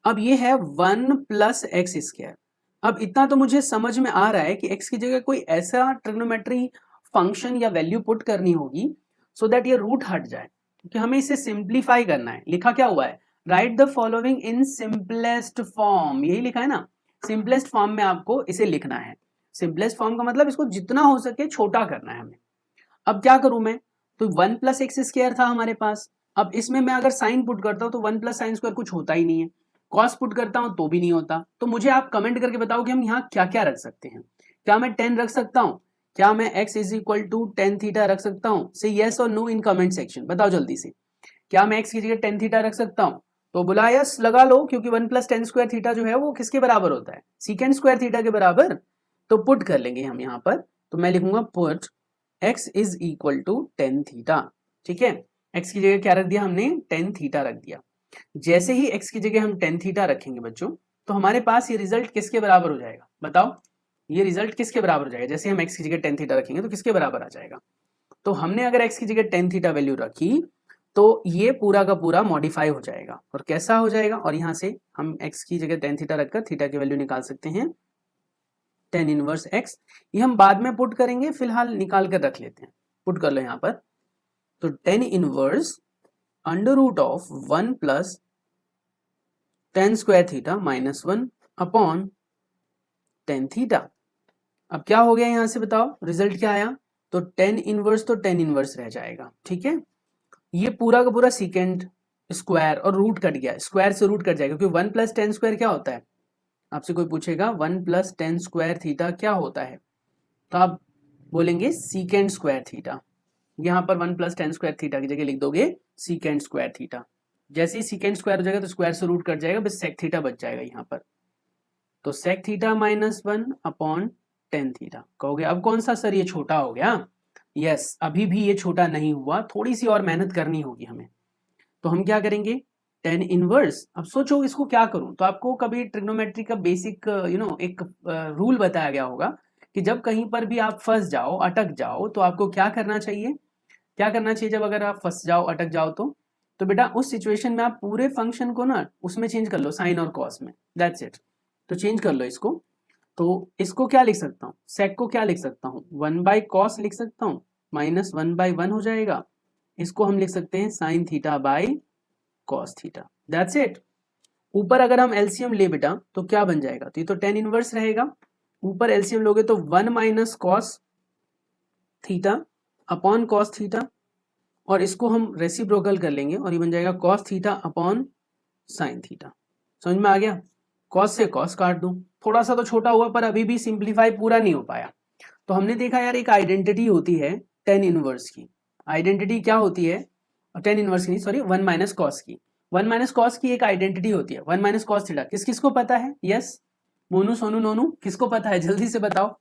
अब ये है 1 प्लस एक्स स्क्वायर। अब इतना तो मुझे समझ में आ रहा है कि x की जगह कोई ऐसा ट्रिग्नोमेट्री फंक्शन या वैल्यू पुट करनी होगी सो दैट ये रूट हट जाए, क्योंकि हमें इसे सिंप्लीफाई करना है। लिखा क्या हुआ है, right the following in simplest form, यही लिखा है ना, सिंपलेस्ट फॉर्म में आपको इसे लिखना है। सिंपलेस्ट फॉर्म का मतलब इसको जितना हो सके छोटा करना है हमें। अब क्या करूं मैं, तो 1 प्लस एक्स स्क्वायर था हमारे पास। अब इसमें मैं अगर साइन पुट करता हूं तो 1 प्लस साइन स्क्वायर कुछ होता ही नहीं है, कॉस पुट करता हूं तो भी नहीं होता। तो मुझे आप कमेंट करके बताओ कि हम यहाँ क्या क्या रख सकते हैं। क्या मैं 10 रख सकता हूं, क्या मैं x is equal to tan theta रख सकता हूं, से यस और नो इन कमेंट सेक्शन, बताओ जल्दी से। क्या मैं x की जगह टेन थीटा रख सकता हूं, तो बोला यस लगा लो, क्योंकि 1 प्लस टेन स्क्वायर थीटा जो है वो किसके बराबर होता है, सीकेंड स्क्वायर थीटा के बराबर। तो पुट कर लेंगे हम यहाँ पर, तो मैं लिखूंगा put x is equal to tan theta. ठीक है, x की जगह क्या रख दिया हमने, टेन थीटा रख दिया। जैसे ही x की जगह हम टेन थीटा रखेंगे बच्चों, तो हमारे पास ये रिजल्ट किसके बराबर हो जाएगा, बताओ ये रिजल्ट किसके बराबर हो जाएगा। जैसे हम x की जगह टेन थीटा रखेंगे तो किसके बराबर आ जाएगा। तो हमने अगर x की जगह टेन थीटा वैल्यू रखी तो ये पूरा का पूरा मॉडिफाई हो जाएगा। और कैसा हो जाएगा, और यहाँ से हम x की जगह टेन थीटा रखकर थीटा की वैल्यू निकाल सकते हैं टेन इनवर्स x। ये हम बाद में पुट करेंगे, फिलहाल निकाल कर रख लेते हैं। पुट कर लो यहाँ पर, तो tan inverse under root of 1 plus tan square theta minus 1 upon tan theta. अब क्या हो गया यहां से बताओ, रिजल्ट क्या आया, तो टेन इनवर्स तो टेन इनवर्स रह जाएगा। ठीक है, ये पूरा का पूरा सीकेंड स्क्वायर और रूट कट गया, स्क्वायर से रूट कट जाएगा, क्योंकि 1 प्लस टेन स्क्वायर क्या होता है, आपसे कोई पूछेगा 1 प्लस टेन स्क्वायर थीटा क्या होता है, तो आप बोलेंगे सीकेंड स्क्वायर थीटा। यहाँ पर 1 प्लस टेन स्क्वायर थीटा की जगह लिख दोगे सीकेंड स्क्वायर थीटा। जैसे ही सीकेंड स्क्वायर हो जाएगा तो स्क्वायर से रूट कट जाएगा, बस सेक थीटा बच जाएगा यहाँ पर। तो sec theta minus 1 upon tan theta. कहोगे अब कौन सा सर ये छोटा हो गया, यस अभी भी ये छोटा नहीं हुआ, थोड़ी सी और मेहनत करनी होगी हमें। तो हम क्या करेंगे, टेन इनवर्स। अब सोचो इसको क्या करूं, तो आपको कभी ट्रिग्नोमेट्री का बेसिक एक रूल बताया गया होगा कि जब कहीं पर भी आप फंस जाओ अटक जाओ तो आपको क्या करना चाहिए, क्या करना चाहिए जब अगर आप फंस जाओ अटक जाओ तो बेटा उस सिचुएशन में आप पूरे फंक्शन को ना उसमें चेंज कर लो, साइन और कॉस में, दैट्स इट। तो चेंज कर लो इसको। तो इसको क्या लिख सकता हूँ, सेक को क्या लिख सकता हूँ, 1 बाई कॉस लिख सकता हूँ, माइनस 1 बाई 1 हो जाएगा। इसको हम लिख सकते हैं sine theta by cos theta, that's it. ऊपर अगर हम एलसीएम ले बेटा तो क्या बन जाएगा, तो ये तो टेन इनवर्स रहेगा। ऊपर एलसीएम लोगे तो 1 minus cos theta upon cos theta, और इसको हम रेसिप्रोकल कर लेंगे और ये बन जाएगा cos theta upon sine theta. समझ में आ गया? कॉस से कॉस काट दूं, थोड़ा सा तो छोटा हुआ पर अभी भी सिंप्लीफाई पूरा नहीं हो पाया। तो हमने देखा यार एक आइडेंटिटी होती है टेन इनवर्स की। आइडेंटिटी क्या होती है? टेन इनवर्स की नहीं, सॉरी, वन माइनस कॉस की। वन माइनस कॉस की एक आइडेंटिटी होती है, वन माइनस कॉस थीटा। किस किस को पता है? यस, मोनू सोनू नोनू, किसको पता है? जल्दी से बताओ।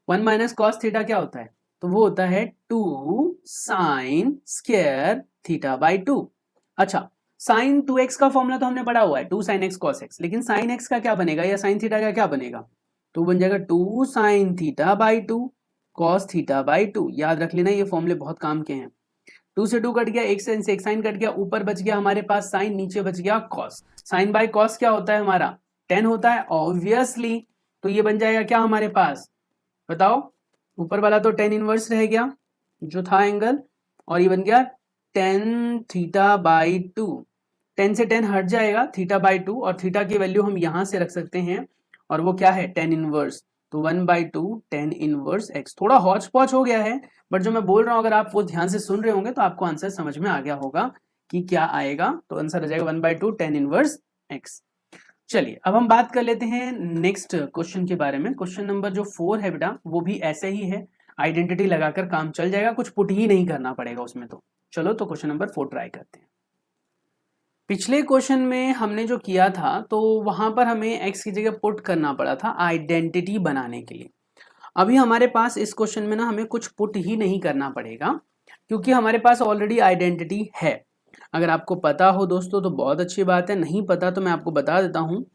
वन माइनस कॉस थीटा क्या होता है? तो वो होता है 2 साइन स्क्वायर थीटा बाई 2। अच्छा, साइन 2x का फॉर्मूला तो हमने पढ़ा हुआ है, 2 साइन एक्स कॉस एक्स, लेकिन साइन एक्स का क्या बनेगा या साइन थीटा का क्या बनेगा? तो बन जाएगा 2 sine theta by 2 cos theta by 2। याद रख लेना, ये फॉर्मूले बहुत काम के हैं। 2 से 2 कट गया, एक साइन से एक साइन कट गया, ऊपर बच गया हमारे पास साइन, नीचे बच गया कॉस। साइन बाई कॉस क्या होता है हमारा? 10 होता है ऑब्वियसली। तो ये बन जाएगा क्या हमारे पास? बताओ। ऊपर वाला तो 10 इनवर्स रह गया जो था एंगल, और ये बन गया 10 थीटा बाई 2। 10 से 10 हट जाएगा, थीटा बाई 2, और थीटा की वैल्यू हम यहां से रख सकते हैं, और वो क्या है? 10 इनवर्स। तो 1/2 10 इनवर्स x। थोड़ा हौच पौच हो गया है, बट जो मैं बोल रहा हूं अगर आप वो ध्यान से सुन रहे होंगे तो आपको आंसर समझ में आ गया होगा कि क्या आएगा। तो आंसर आ जाएगा 1/2 10 इनवर्स x। चलिए अब हम बात कर लेते हैं नेक्स्ट क्वेश्चन के बारे में। क्वेश्चन नंबर जो 4 है बेटा, वो भी ऐसे ही है, आइडेंटिटी लगाकर काम चल जाएगा, कुछ पुट ही नहीं करना पड़ेगा उसमें। तो चलो तो क्वेश्चन नंबर 4 ट्राई करते हैं। पिछले क्वेश्चन में हमने जो किया था तो वहां पर हमें x की जगह पुट करना पड़ा था आइडेंटिटी बनाने के लिए। अभी हमारे पास इस क्वेश्चन में ना हमें कुछ पुट ही नहीं करना पड़ेगा, क्योंकि हमारे पास ऑलरेडी आइडेंटिटी है। अगर आपको पता हो दोस्तों तो बहुत अच्छी बात है, नहीं पता तो मैं आपको बता देता हूँ।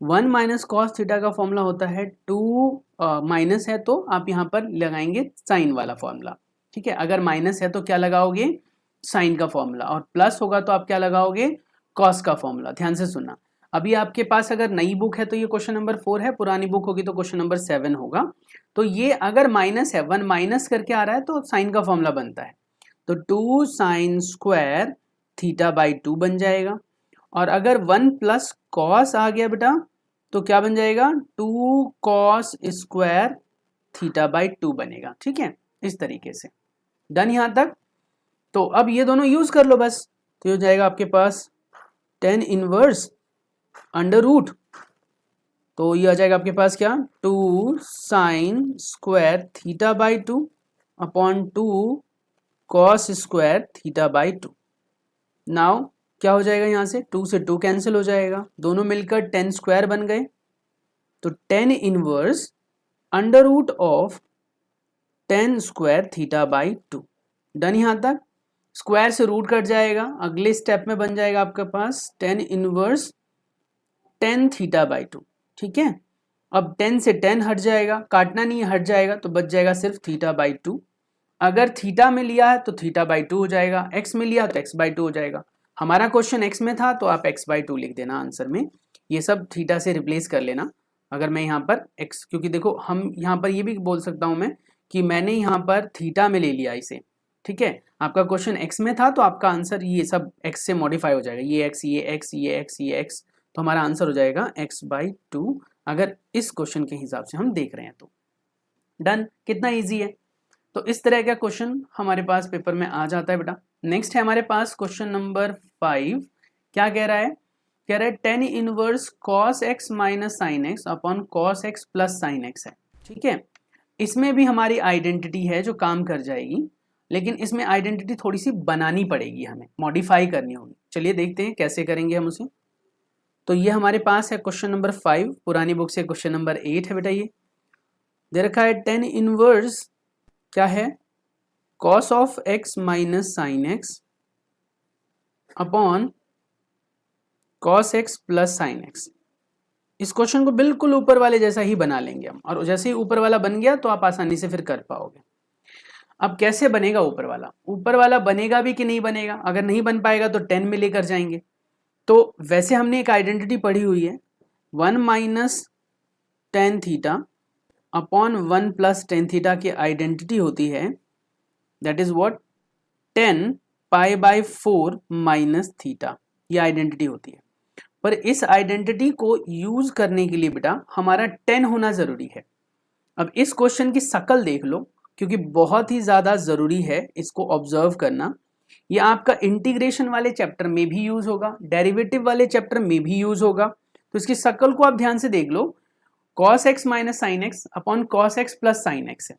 1 माइनस कॉस थीटा का फॉर्मूला होता है 2, माइनस है तो आप यहाँ पर लगाएंगे साइन वाला फॉर्मूला। ठीक है, अगर माइनस है तो क्या लगाओगे? साइन का फॉर्मूला, और प्लस होगा तो आप क्या लगाओगे? कॉस का फॉर्मूला। ध्यान से सुनना। अभी आपके पास अगर नई बुक है तो ये क्वेश्चन नंबर 4 है, पुरानी बुक होगी तो क्वेश्चन नंबर 7 होगा। तो ये अगर माइनस है, 1 माइनस करके आ रहा है तो साइन का फॉर्मूला बनता है, तो 2 साइन स्क्वायर थीटा बाई 2 बन जाएगा। और अगर 1 प्लस कॉस आ गया बेटा तो क्या बन जाएगा? 2 कॉस स्क्वायर थीटा बाई 2 बनेगा। ठीक है, इस तरीके से। डन यहां तक? तो अब ये दोनों यूज कर लो बस, तो ये हो जाएगा आपके पास 10 इनवर्स अंडर रूट। तो ये आ जाएगा आपके पास क्या? 2 sign square theta by 2 upon 2 cos square theta by 2। Now क्या हो जाएगा? यहाँ से 2 से 2 कैंसिल हो जाएगा, दोनों मिलकर 10 स्क्वायर बन गए। तो 10 inverse under root of 10 square theta by 2। Done यहां तक? स्क्वायर से रूट कट जाएगा, अगले स्टेप में बन जाएगा आपके पास 10 इनवर्स 10 थीटा बाई 2। ठीक है, अब 10 से 10 हट जाएगा, काटना नहीं हट जाएगा, तो बच जाएगा सिर्फ थीटा बाई 2। अगर थीटा में लिया है तो थीटा बाई 2 हो जाएगा, एक्स में लिया तो एक्स बाई 2 हो जाएगा। हमारा क्वेश्चन एक्स में था तो आप एक्स बाई 2 लिख देना आंसर में, ये सब थीटा से रिप्लेस कर लेना। अगर मैं यहाँ पर एक्स, क्योंकि देखो हम यहाँ पर ये भी बोल सकता हूँ मैं कि मैंने यहाँ पर थीटा में ले लिया इसे। ठीक है, आपका क्वेश्चन एक्स में था तो आपका आंसर ये सब एक्स से मॉडिफाई हो जाएगा, ये एक्स, ये एक्स, ये एक्स, ये एक्स, तो हमारा आंसर हो जाएगा एक्स बाई 2, अगर इस क्वेश्चन के हिसाब से हम देख रहे हैं तो। डन, कितना ईजी है। तो इस तरह का क्वेश्चन हमारे पास पेपर में आ जाता है बेटा। नेक्स्ट है हमारे पास क्वेश्चन नंबर 5। क्या कह रहा है? कह रहा है 10 inverse cos x minus sine x upon cos x plus sine x है। ठीक है, इसमें भी हमारी आइडेंटिटी है जो काम कर जाएगी, लेकिन इसमें आइडेंटिटी थोड़ी सी बनानी पड़ेगी, हमें मॉडिफाई करनी होगी। चलिए देखते हैं कैसे करेंगे हम उसे। तो ये हमारे पास है क्वेश्चन नंबर 5, पुरानी बुक से क्वेश्चन नंबर 8 है बेटा। ये दे रखा है 10 इनवर्स क्या है? Cos of x minus sine x upon cos x plus sine x. इस क्वेश्चन को बिल्कुल ऊपर वाले जैसा ही बना लेंगे हम, और जैसे ही ऊपर वाला बन गया तो आप आसानी से फिर कर पाओगे। अब कैसे बनेगा ऊपर वाला? ऊपर वाला बनेगा भी कि नहीं बनेगा? अगर नहीं बन पाएगा तो 10 में लेकर जाएंगे। तो वैसे हमने एक आइडेंटिटी पढ़ी हुई है, 1 minus tan theta upon 1 plus tan theta की आइडेंटिटी होती है, that is what? 10 pi by 4 minus theta, ये आइडेंटिटी होती है। पर इस आइडेंटिटी को यूज करने के लिए बेटा हमारा 10 होना जरूरी है। अब इस क्वेश्चन की शकल देख लो, क्योंकि बहुत ही ज्यादा जरूरी है इसको ऑब्जर्व करना। ये आपका इंटीग्रेशन वाले चैप्टर में भी यूज होगा, डेरिवेटिव वाले चैप्टर में भी यूज होगा। तो इसकी शक्ल को आप ध्यान से देख लो, cos x minus sine x upon cos x plus sine x है।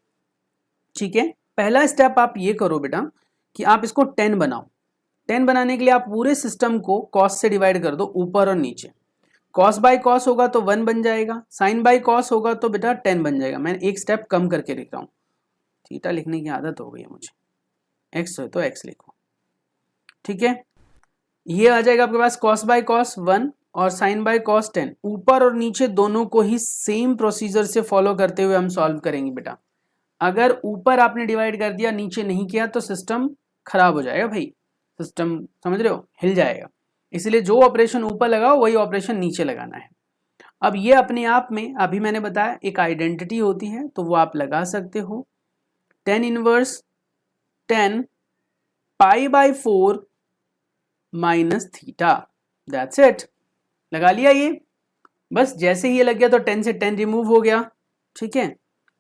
ठीक है, पहला स्टेप आप ये करो बेटा कि आप इसको 10 बनाओ। 10 बनाने के लिए आप पूरे सिस्टम को cos से डिवाइड कर दो, ऊपर और नीचे। cos बाय cos होगा तो 1 बन जाएगा, साइन बाय cos होगा तो बेटा 10 बन जाएगा। मैं एक स्टेप कम करके लिख रहा हूँ, थीटा लिखने की आदत हो गई है मुझे, x है तो x लिखो। ठीक है, ये आ जाएगा आपके पास cos बाय cos 1 और sin बाय cos 10। ऊपर और नीचे दोनों को ही सेम प्रोसीजर से फॉलो करते हुए हम सॉल्व करेंगे बेटा। अगर ऊपर आपने डिवाइड कर दिया, नीचे नहीं किया तो सिस्टम खराब हो जाएगा भाई, सिस्टम समझ रहे हो, हिल जाएगा। इसलिए जो ऑपरेशन ऊपर लगाओ वही ऑपरेशन नीचे लगाना है। अब ये अपने आप में अभी मैंने बताया एक आइडेंटिटी होती है, तो वो आप लगा सकते हो। tan inverse 10 pi by 4 minus theta, that's it. लगा लिया ये, बस जैसे ही ये लग गया तो 10 से 10 रिमूव हो गया। ठीक है,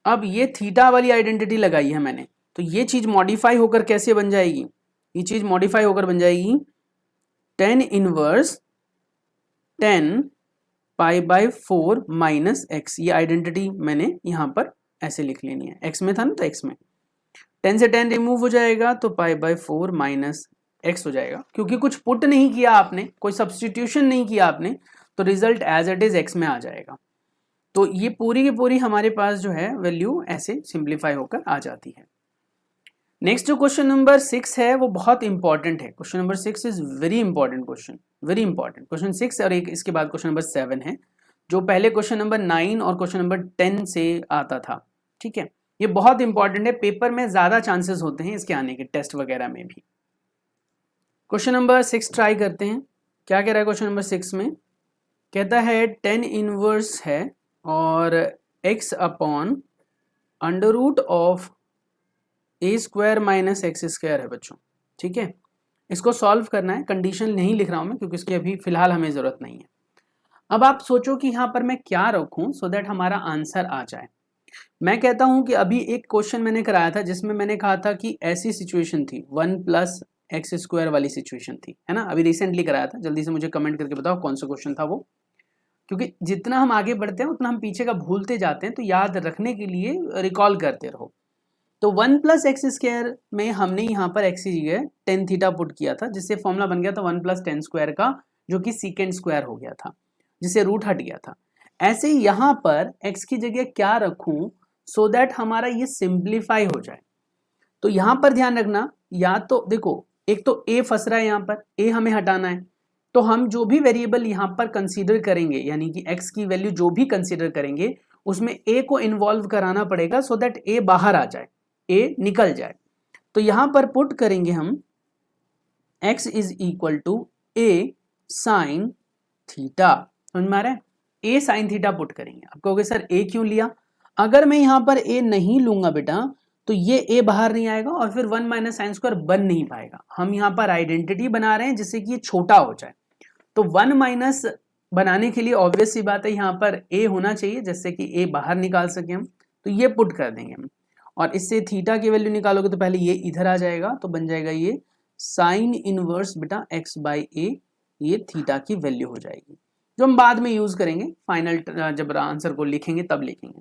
अब ये थीटा वाली आइडेंटिटी लगाई है मैंने, तो ये चीज मॉडिफाई होकर कैसे बन जाएगी, ये चीज मॉडिफाई होकर बन जाएगी tan inverse 10 pi by 4 minus x. ये आइडेंटिटी मैंने यहां पर ऐसे लिख लेनी है, एक्स में था ना तो एक्स में 10 से 10 रिमूव हो जाएगा तो पाई बाय 4 माइनस एक्स हो जाएगा। क्योंकि कुछ पुट नहीं किया आपने, कोई सब्सटीट्यूशन नहीं किया आपने, तो result as it is x में आ जाएगा। तो ये पूरी की पूरी हमारे पास जो है वैल्यू ऐसे सिंप्लीफाई होकर आ जाती है। नेक्स्ट जो क्वेश्चन नंबर 6 है वो बहुत इंपॉर्टेंट है। Question number 6 is very important question, very important question 6 और एक इसके बाद क्वेश्चन नंबर 7 है, जो पहले क्वेश्चन नंबर 9 और क्वेश्चन नंबर 10 से आता था। ठीक है, ये बहुत इंपॉर्टेंट है, पेपर में ज्यादा चांसेस होते हैं इसके आने के, टेस्ट वगैरह में भी। क्वेश्चन नंबर 6 ट्राई करते हैं। क्या कह रहा है क्वेश्चन नंबर 6 में, कहता है tan इनवर्स है और x upon under root of a square minus x square है बच्चों। ठीक है, इसको सॉल्व करना है, कंडीशन नहीं लिख रहा हूं मैं क्योंकि इसकी अभी फिलहाल हमें जरूरत नहीं है। अब आप सोचो कि यहाँ पर मैं क्या रखूं सो दैट हमारा आंसर आ जाए। मैं कहता हूं कि अभी एक क्वेश्चन मैंने कराया था जिसमें मैंने कहा था कि ऐसी सिचुएशन थी 1 प्लस एक्स स्क्वायर वाली सिचुएशन थी, है ना, अभी रिसेंटली कराया था। जल्दी से मुझे कमेंट करके बताओ कौन सा क्वेश्चन था वो, क्योंकि जितना हम आगे बढ़ते हैं उतना हम पीछे का भूलते जाते हैं, तो याद रखने के लिए रिकॉल करते रहो। तो 1 प्लस एक्स स्क्वायर में हमने यहाँ पर एक्स की जगह टेन थीटा पुट किया था, जिससे फॉर्मूला बन गया था 1 प्लस टेन स्क्वायर का, जो कि सीकेंड स्क्वायर हो गया था, जिससे रूट हट गया था। ऐसे ही यहाँ पर एक्स की जगह क्या रखूं सो दैट हमारा ये सिंप्लीफाई हो जाए। तो यहाँ पर ध्यान रखना, या तो देखो एक तो ए फंस रहा है, यहाँ पर ए हमें हटाना है, तो हम जो भी वेरिएबल यहाँ पर कंसीडर करेंगे, यानी कि एक्स की वैल्यू जो भी कंसीडर करेंगे उसमें ए को इन्वॉल्व कराना पड़ेगा सो दैट ए बाहर आ जाए, ए निकल जाए। तो यहां पर पुट करेंगे हम x is equal to a sine theta, समझ में आ रहा है, ए साइन थीटा पुट करेंगे। आप कहोगे सर ए क्यों लिया, अगर मैं यहां पर ए नहीं लूंगा बेटा तो ये ए बाहर नहीं आएगा और फिर 1 माइनस साइन स्क्वायर बन नहीं पाएगा। हम यहां पर आइडेंटिटी बना रहे हैं जिससे कि ये छोटा हो जाए, तो 1 माइनस बनाने के लिए ऑब्वियस सी बात है यहाँ पर ए होना चाहिए जिससे कि ए बाहर निकाल सके हम, तो ये पुट कर देंगे हम। और इससे थीटा की वैल्यू निकालोगे तो पहले ये इधर आ जाएगा, तो बन जाएगा ये साइन इनवर्स बेटा x बाई ए, ये थीटा की वैल्यू हो जाएगी, जो हम बाद में यूज करेंगे, फाइनल जब आंसर को लिखेंगे तब लिखेंगे।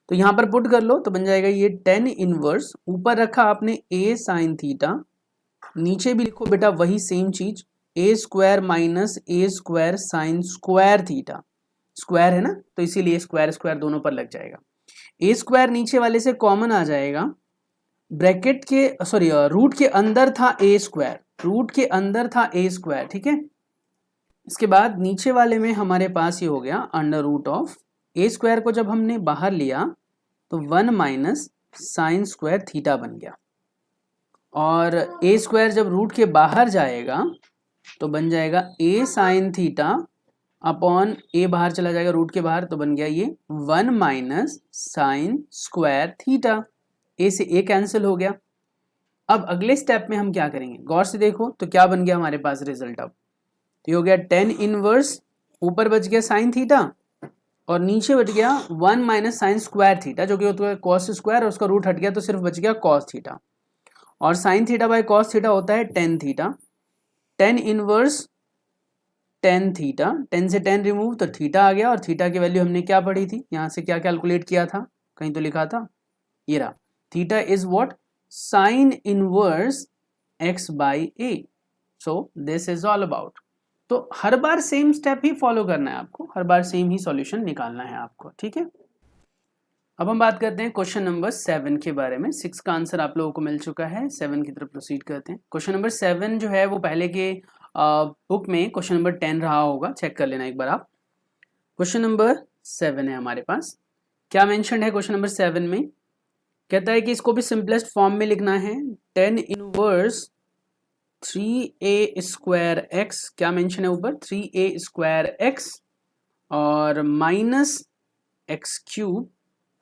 तो यहाँ पर पुट कर लो तो बन जाएगा ये tan इनवर्स, ऊपर रखा आपने a साइन थीटा, नीचे भी लिखो बेटा वही सेम चीज, a square minus a square sine square theta, square है ना तो इसीलिए स्क्वायर स्क्वायर दोनों पर लग जाएगा। ए स्क्वायर नीचे वाले से कॉमन आ जाएगा, ब्रैकेट के सॉरी रूट के अंदर था ए स्क्वायर, रूट के अंदर था ए स्क्वायर। ठीक है, इसके बाद नीचे वाले में हमारे पास ये हो गया under root of a square को जब हमने बाहर लिया तो 1 माइनस साइन स्क्वायर थीटा बन गया, और ए स्क्वायर जब रूट के बाहर जाएगा तो बन जाएगा ए साइन थीटा अपॉन ए बाहर चला जाएगा रूट के बाहर, तो बन गया ये 1 माइनस साइन स्क्वायर थीटा, ए से ए कैंसिल हो गया। अब अगले स्टेप में हम क्या करेंगे, गौर से देखो तो क्या बन गया हमारे पास रिजल्ट। अब तो ये हो गया tan इनवर्स, ऊपर बच गया साइन थीटा और नीचे बच गया 1 माइनस साइन स्क्वायर थीटा, जो कि होता है कॉस स्क्वायर, और उसका रूट हट गया तो सिर्फ बच गया कॉस थीटा। और sine theta by cos theta होता है tan theta, tan inverse tan theta, ten से टेन रिमूव तो थीटा आ गया, और थीटा की वैल्यू हमने क्या पढ़ी थी, यहाँ से क्या कैलकुलेट किया था, कहीं तो लिखा था, ये रहा, theta is what, sine inverse x by A. So this is all about. तो हर बार सेम स्टेप ही फॉलो करना है आपको, हर बार सेम ही सॉल्यूशन निकालना है आपको, ठीक है। अब हम बात करते हैं क्वेश्चन नंबर 7 के बारे में। 6 का आंसर आप लोगों को मिल चुका है, 7 की तरफ प्रोसीड करते हैं। क्वेश्चन नंबर 7 जो है वो पहले के बुक में क्वेश्चन नंबर 10 रहा होगा, चेक कर लेना एक बार आप। क्वेश्चन नंबर 7 है हमारे पास, क्या मेंशन है क्वेश्चन नंबर 7 में, कहता है कि इसको भी सिंपलेस्ट फॉर्म में लिखना है, tan inverse 3a square x, क्या मेंशन है ऊपर, 3a स्क्वायर एक्स और minus x cube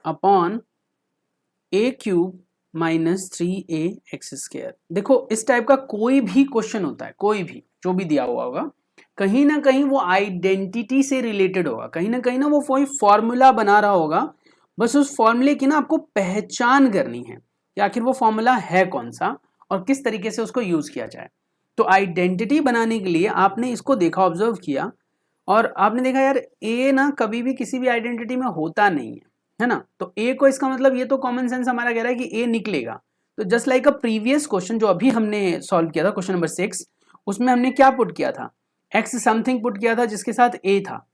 upon a cube minus 3a x square. देखो इस टाइप का कोई भी क्वेश्चन होता है, कोई भी जो भी दिया हुआ होगा, कहीं ना कहीं वो आइडेंटिटी से रिलेटेड होगा, कहीं ना वो कोई फॉर्मूला बना रहा होगा, बस उस फॉर्मूले की ना आपको पहचान करनी है कि आखिर वो फॉर्मूला है कौन सा और किस तरीके से उसको यूज किया जाए। तो आइडेंटिटी बनाने के लिए आपने इसको देखा, ऑब्जर्व किया, और आपने देखा यार ए ना कभी भी किसी भी आइडेंटिटी में होता नहीं है ना, तो ए को, इसका मतलब ये तो कॉमन सेंस हमारा कह रहा है कि ए निकलेगा। तो just like a previous question जो अभी हमने सॉल्व किया था, क्वेश्चन नंबर 6, उसमें हमने क्या पुट किया था, एक्स समथिंग पुट किया था जिसके साथ ए था,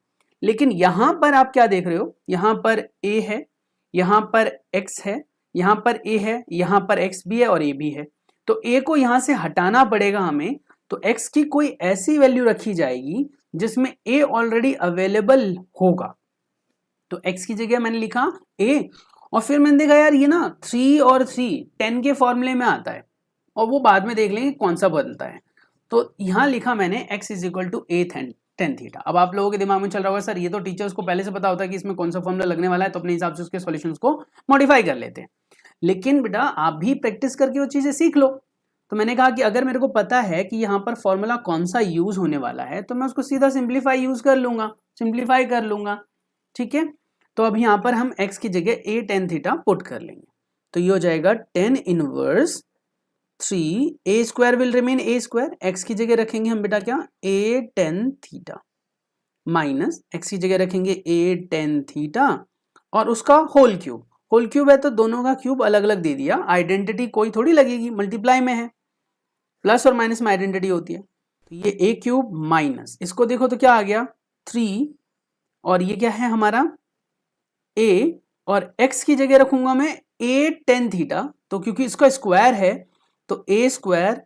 लेकिन यहां पर आप क्या देख रहे हो, यहां पर ए है, यहां पर एक्स है, यहां पर ए है, यहां पर एक्स भी है और ए भी है, तो ए को यहां से हटाना पड़ेगा हमें, तो एक्स की कोई ऐसी वैल्यू रखी जाएगी जिसमें ए ऑलरेडी अवेलेबल होगा। तो एक्स की जगह मैंने लिखा ए, और फिर मैंने देखा यार ये ना 3 और 3 10 के फॉर्मूले में आता है, और वो बाद में देख लेंगे कौन सा बदलता है। तो यहां लिखा मैंने x is equal to a tan theta. अब आप लोगों के दिमाग में चल रहा होगा सर ये तो टीचर्स को पहले से पता होता है कि इसमें कौन सा फॉर्मूला लगने वाला है, तो अपने हिसाब से उसके सॉल्यूशंस को मॉडिफाई कर लेते हैं, लेकिन बेटा आप भी प्रैक्टिस करके वो चीजें सीख लो। तो मैंने कहा कि अगर मेरे को पता है कि यहाँ पर फॉर्मूला कौन सा यूज होने वाला है, तो मैं उसको सीधा सिंप्लीफाई यूज कर लूंगा, सिंप्लीफाई कर लूंगा, ठीक है। तो अब यहाँ पर हम x की जगह ए टेन थीटा पुट कर लेंगे, तो ये हो जाएगा tan inverse 3 A square will remain A square, x की जगह रखेंगे हम बेटा क्या, ए टेन थीटा, माइनस एक्स की जगह रखेंगे ए टेन थीटा और उसका होल क्यूब, होल क्यूब है तो दोनों का क्यूब अलग अलग दे दिया, आइडेंटिटी कोई थोड़ी लगेगी, मल्टीप्लाई में है, प्लस और माइनस में आइडेंटिटी होती है। तो ये ए क्यूब माइनस, इसको देखो तो क्या आ गया 3, और ये क्या है हमारा ए, और x की जगह रखूंगा मैं ए टेन थीटा, तो क्योंकि इसका स्क्वायर है तो ए स्क्वायर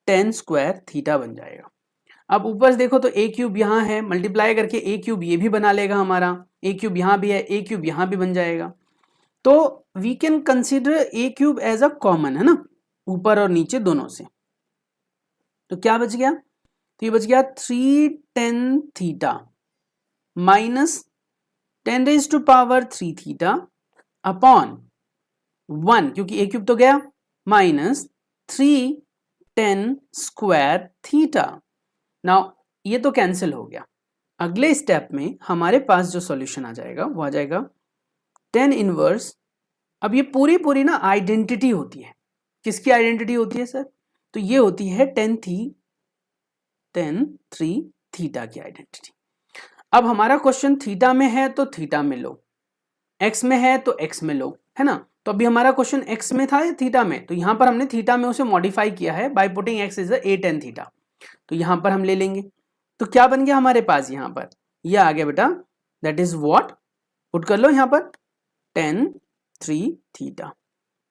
टेन स्क्वायर थीटा बन जाएगा। अब ऊपर से देखो तो ए क्यूब यहाँ है, मल्टीप्लाई करके ए क्यूब ये भी बना लेगा हमारा, ए क्यूब यहाँ भी है, ए क्यूब यहाँ भी बन जाएगा। तो we can consider a cube as a common, है ना, ऊपर और नीचे दोनों से। तो क्या बच गया, तो ये बच गया 3 tan theta minus 10 raise to power 3 theta upon 1, क्योंकि ए क्यूब तो गया, माइनस 3 10 स्क्वायर थीटा। नाउ ये तो कैंसिल हो गया, अगले स्टेप में हमारे पास जो सॉल्यूशन आ जाएगा वो आ जाएगा 10 इनवर्स, अब ये पूरी ना आइडेंटिटी होती है, किसकी आइडेंटिटी होती है सर, तो ये होती है 10 3 थीटा की आइडेंटिटी। अब हमारा क्वेश्चन थीटा में है तो थीटा में लो, एक्स में है तो एक्स में लो, है ना। तो अभी हमारा क्वेश्चन एक्स में था या थीटा में, तो यहां पर हमने थीटा में उसे मॉडिफाई किया है by putting x is a tan theta, तो यहां पर हम ले लेंगे। तो क्या बन गया हमारे पास, यहां पर ये आ गया बेटा, दैट इज व्हाट, पुट कर लो यहां पर 10 3 थीटा,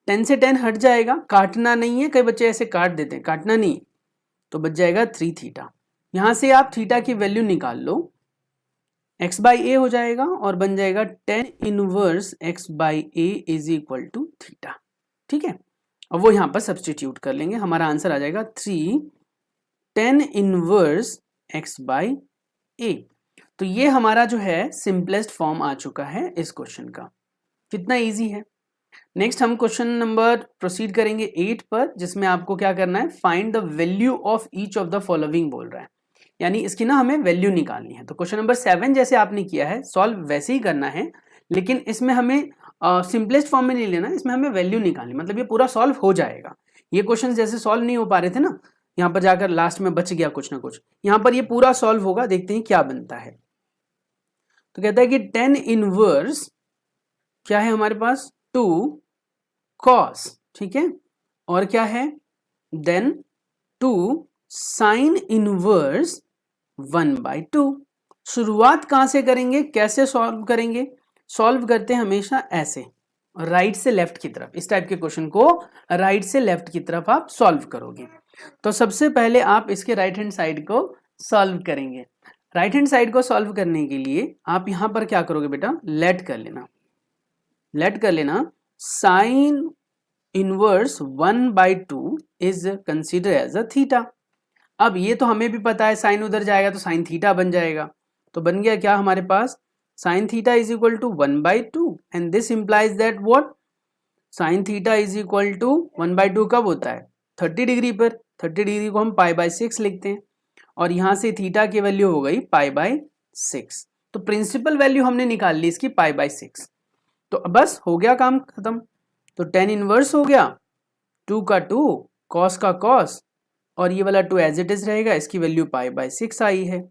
10 से 10 हट जाएगा, काटना नहीं है, कई बच्चे ऐसे काट देते हैं, काटना नहीं, तो बच जाएगा 3 थीटा। यहां से आप थीटा की वैल्यू निकाल लो, x बाई ए हो जाएगा और बन जाएगा 10 inverse x by a is equal to theta, ठीक है। अब वो यहां पर सब्सटीट्यूट कर लेंगे, हमारा आंसर आ जाएगा 3 10 इनवर्स x बाई ए। तो ये हमारा जो है सिंपलेस्ट फॉर्म आ चुका है इस क्वेश्चन का, कितना इजी है। नेक्स्ट हम क्वेश्चन नंबर प्रोसीड करेंगे 8 पर, जिसमें आपको क्या करना है, find the value of each of the following बोल रहा है, यानी इसकी ना हमें वैल्यू निकालनी है। तो क्वेश्चन नंबर 7 जैसे आपने किया है सॉल्व वैसे ही करना है, लेकिन इसमें हमें सिंपलेस्ट फॉर्म में नहीं लेना, इसमें हमें वैल्यू निकालनी, मतलब ये पूरा सॉल्व हो जाएगा, ये क्वेश्चन जैसे सॉल्व नहीं हो पा रहे थे ना, यहाँ पर जाकर लास्ट में बच गया कुछ ना कुछ, यहाँ पर ये पूरा सॉल्व होगा, देखते हैं क्या बनता है। तो कहता है कि 10 इनवर्स क्या है हमारे पास 2 cos, ठीक है, और क्या है देन 2 sin इनवर्स 1/2। शुरुआत कहां से करेंगे, कैसे सॉल्व करेंगे, सॉल्व करते हैं हमेशा ऐसे राइट से लेफ्ट की तरफ। इस टाइप के क्वेश्चन को राइट से लेफ्ट की तरफ आप सॉल्व करोगे। तो सबसे पहले आप इसके राइट हैंड साइड को सॉल्व करेंगे। राइट हैंड साइड को सॉल्व करने के लिए आप यहां पर क्या करोगे बेटा, लेट कर लेना, लेट कर लेना sine inverse 1/2 is consider as a theta. अब ये तो हमें भी पता है साइन उधर जाएगा तो साइन थीटा बन जाएगा, तो बन गया क्या हमारे पास sine theta is equal to 1/2 and this implies that what sine theta is equal to 1/2 कब होता है 30 डिग्री पर। 30 डिग्री को हम π/6 लिखते हैं और यहां से थीटा की वैल्यू हो गई π/6। तो प्रिंसिपल वैल्यू हमने निकाल ली इसकी π/6। तो बस हो गया काम खत्म। तो 10 इनवर्स हो गया, 2 का 2, cos का cos, और ये वाला 2 एज इट इज रहेगा, इसकी वैल्यू π/6 आई है।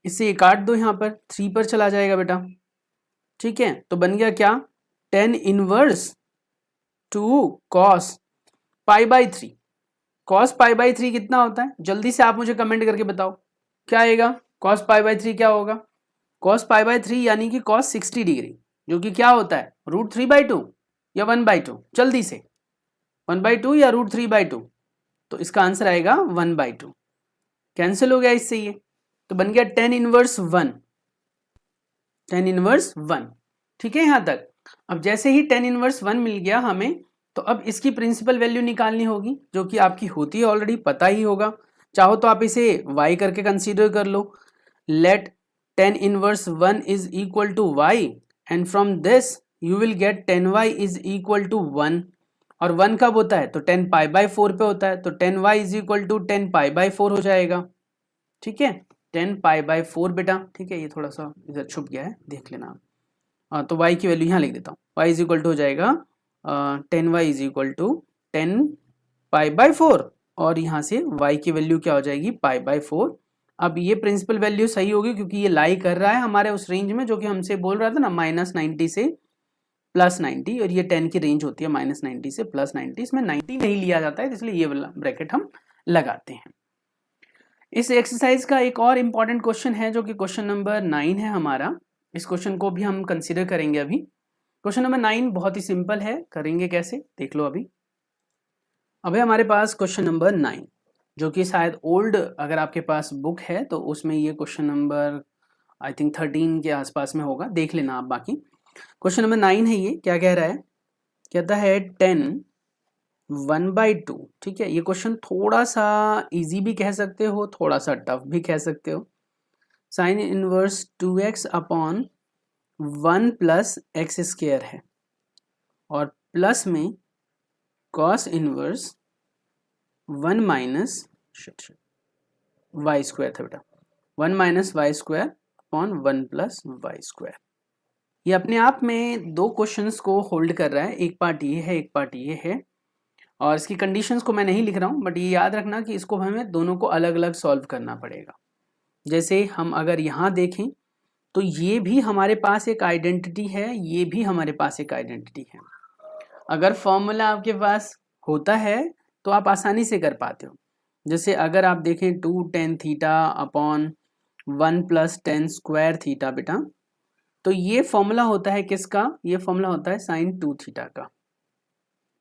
इससे ये काट दो, यहाँ पर 3 पर चला जाएगा बेटा, ठीक है। तो बन गया क्या 10 इनवर्स 2 cos π/3। cos π/3 कितना होता है, जल्दी से आप मुझे कमेंट करके बताओ क्या आएगा। cos π/3 क्या होगा, cos π/3 यानी कि cos 60 डिग्री, जो कि क्या होता है √3/2 या 1/2, जल्दी से 1/2 या √3/2। तो इसका आंसर आएगा 1/2, कैंसिल हो गया इससे ये। तो बन गया 10 इनवर्स 1, 10 इनवर्स 1, ठीक है यहाँ तक। अब जैसे ही 10 इनवर्स 1 मिल गया हमें, तो अब इसकी प्रिंसिपल वैल्यू निकालनी होगी, जो कि आपकी होती है ऑलरेडी, पता ही होगा। चाहो तो आप इसे y करके कंसीडर कर लो। Let 10 inverse 1 is equal to y and from this you will get 10y is equal to 1। और 1 कब होता है, तो 10 π/4 पे होता है, तो 10y इज इक्वल टू 10 π/4 हो जाएगा, ठीक है। 10 π/4 बेटा, ठीक है। ये थोड़ा सा इधर छुप गया है, देख लेना आप। तो y की वैल्यू यहाँ लिख देता हूँ, y इज इक्वल टू हो जाएगा 10y इज इक्वल टू 10 π/4, और यहाँ से y की वैल्यू क्या हो जाएगी π/4। अब ये प्रिंसिपल वैल्यू सही होगी क्योंकि ये लाई कर रहा है हमारे उस रेंज में जो कि हमसे बोल रहा था ना, -90 से +90, और ये 10 की रेंज होती है -90 से +90। इसमें 90 नहीं लिया जाता है, इसलिए ये वाला ब्रैकेट हम लगाते हैं। इस एक्सरसाइज का एक और इम्पॉर्टेंट क्वेश्चन है जो कि क्वेश्चन नंबर 9 है हमारा। इस क्वेश्चन को भी हम कंसिडर करेंगे अभी। क्वेश्चन नंबर 9 बहुत ही सिंपल है, करेंगे कैसे देख लो अभी। अभी हमारे पास क्वेश्चन नंबर 9, जो कि शायद ओल्ड अगर आपके पास बुक है तो उसमें ये क्वेश्चन नंबर आई थिंक 13 के आसपास में होगा, देख लेना आप। बाकी क्वेश्चन नंबर 9 है, ये क्या कह रहा है, कहता है 10 1/2, ठीक है। ये क्वेश्चन थोड़ा सा इजी भी कह सकते हो, थोड़ा सा टफ भी कह सकते हो। Sine inverse 2x upon 1 + x² है, और प्लस में cos इनवर्स 1 - y² था बेटा, 1 - y² अपॉन 1 + y²। ये अपने आप में दो क्वेश्चंस को होल्ड कर रहा है, एक पार्ट ये है, एक पार्ट ये है। और इसकी कंडीशंस को मैं नहीं लिख रहा हूँ, बट ये याद रखना कि इसको हमें दोनों को अलग अलग सॉल्व करना पड़ेगा। जैसे हम अगर यहाँ देखें तो ये भी हमारे पास एक आइडेंटिटी है, ये भी हमारे पास एक आइडेंटिटी है। अगर फॉर्मूला आपके पास होता है तो आप आसानी से कर पाते हो। जैसे अगर आप देखें 2 tan theta upon 1 + tan² theta बेटा, तो ये फॉर्मूला होता है किसका, ये फॉर्मूला होता है sin 2 थीटा का।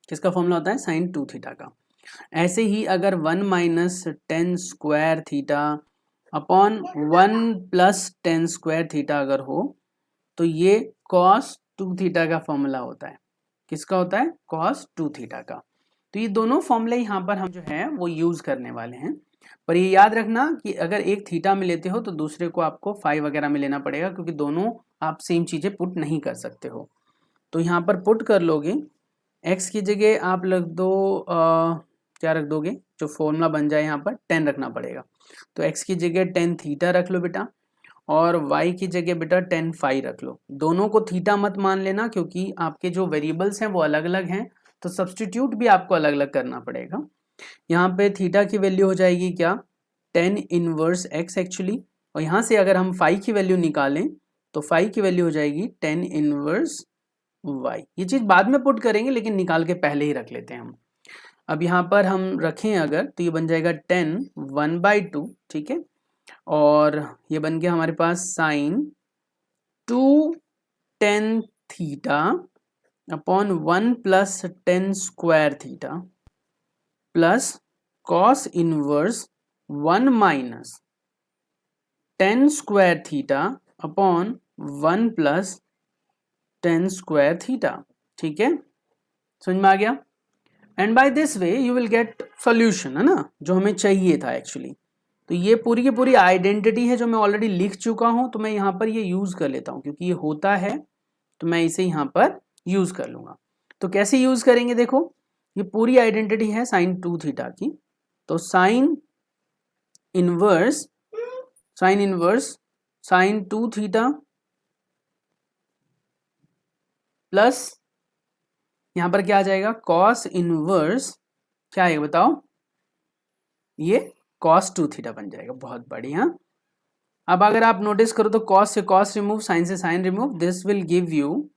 किसका फॉर्मूला होता है, sin 2 थीटा का। ऐसे ही अगर 1 - tan² theta upon 1 + tan² theta अगर हो, तो ये cos 2 थीटा का फॉर्मूला होता है। किसका होता है, cos 2 थीटा का। तो ये दोनों फॉर्मूले यहाँ पर हम जो है वो यूज करने वाले हैं। पर ये याद रखना कि अगर एक थीटा में लेते हो तो दूसरे को आपको फाई वगैरह में लेना पड़ेगा, क्योंकि दोनों आप सेम चीजें पुट नहीं कर सकते हो। तो यहाँ पर पुट कर लोगे, x की जगह आप रख दो क्या रख दोगे, जो फॉर्मूला बन जाए यहाँ पर 10 रखना पड़ेगा। तो x की जगह tan थीटा रख लो बेटा, और y की जगह बेटा tan फाई रख लो। दोनों को थीटा मत मान लेना, क्योंकि आपके जो वेरिएबल्स हैं वो अलग अलग हैं, तो सब्सटीट्यूट भी आपको अलग अलग करना पड़ेगा। यहाँ पे थीटा की वैल्यू हो जाएगी क्या, tan इनवर्स x एक्चुअली, और यहाँ से अगर हम फाई की वैल्यू निकालें तो फाई की वैल्यू हो जाएगी tan इनवर्स y। ये चीज़ बाद में पुट करेंगे लेकिन निकाल के पहले ही रख लेते हैं हम। अब यहाँ पर हम रखें अगर तो ये बन जाएगा tan 1/2, ठीक है, और ये बन गया हमारे पास sine 2 tan theta upon 1 plus tan square theta plus cos inverse 1 minus tan square theta upon 1 plus tan square theta, ठीक है, समझ में आ गया। And by this way you will get solution, है ना, जो हमें चाहिए था एक्चुअली। तो ये पूरी की पूरी आइडेंटिटी है जो मैं ऑलरेडी लिख चुका हूं, तो मैं यहाँ पर ये यूज कर लेता हूँ क्योंकि ये होता है तो मैं इसे यहाँ पर यूज कर लूंगा। तो कैसे यूज करेंगे, देखो ये पूरी आइडेंटिटी है साइन 2 थीटा की, तो sign inverse sign 2 theta plus यहाँ पर क्या आ जाएगा, कॉस इनवर्स, क्या आएगा बताओ, ये cos 2 थीटा बन जाएगा। बहुत बढ़िया। अब अगर आप नोटिस करो तो cos से cos रिमूव, साइन से sine remove, this will give you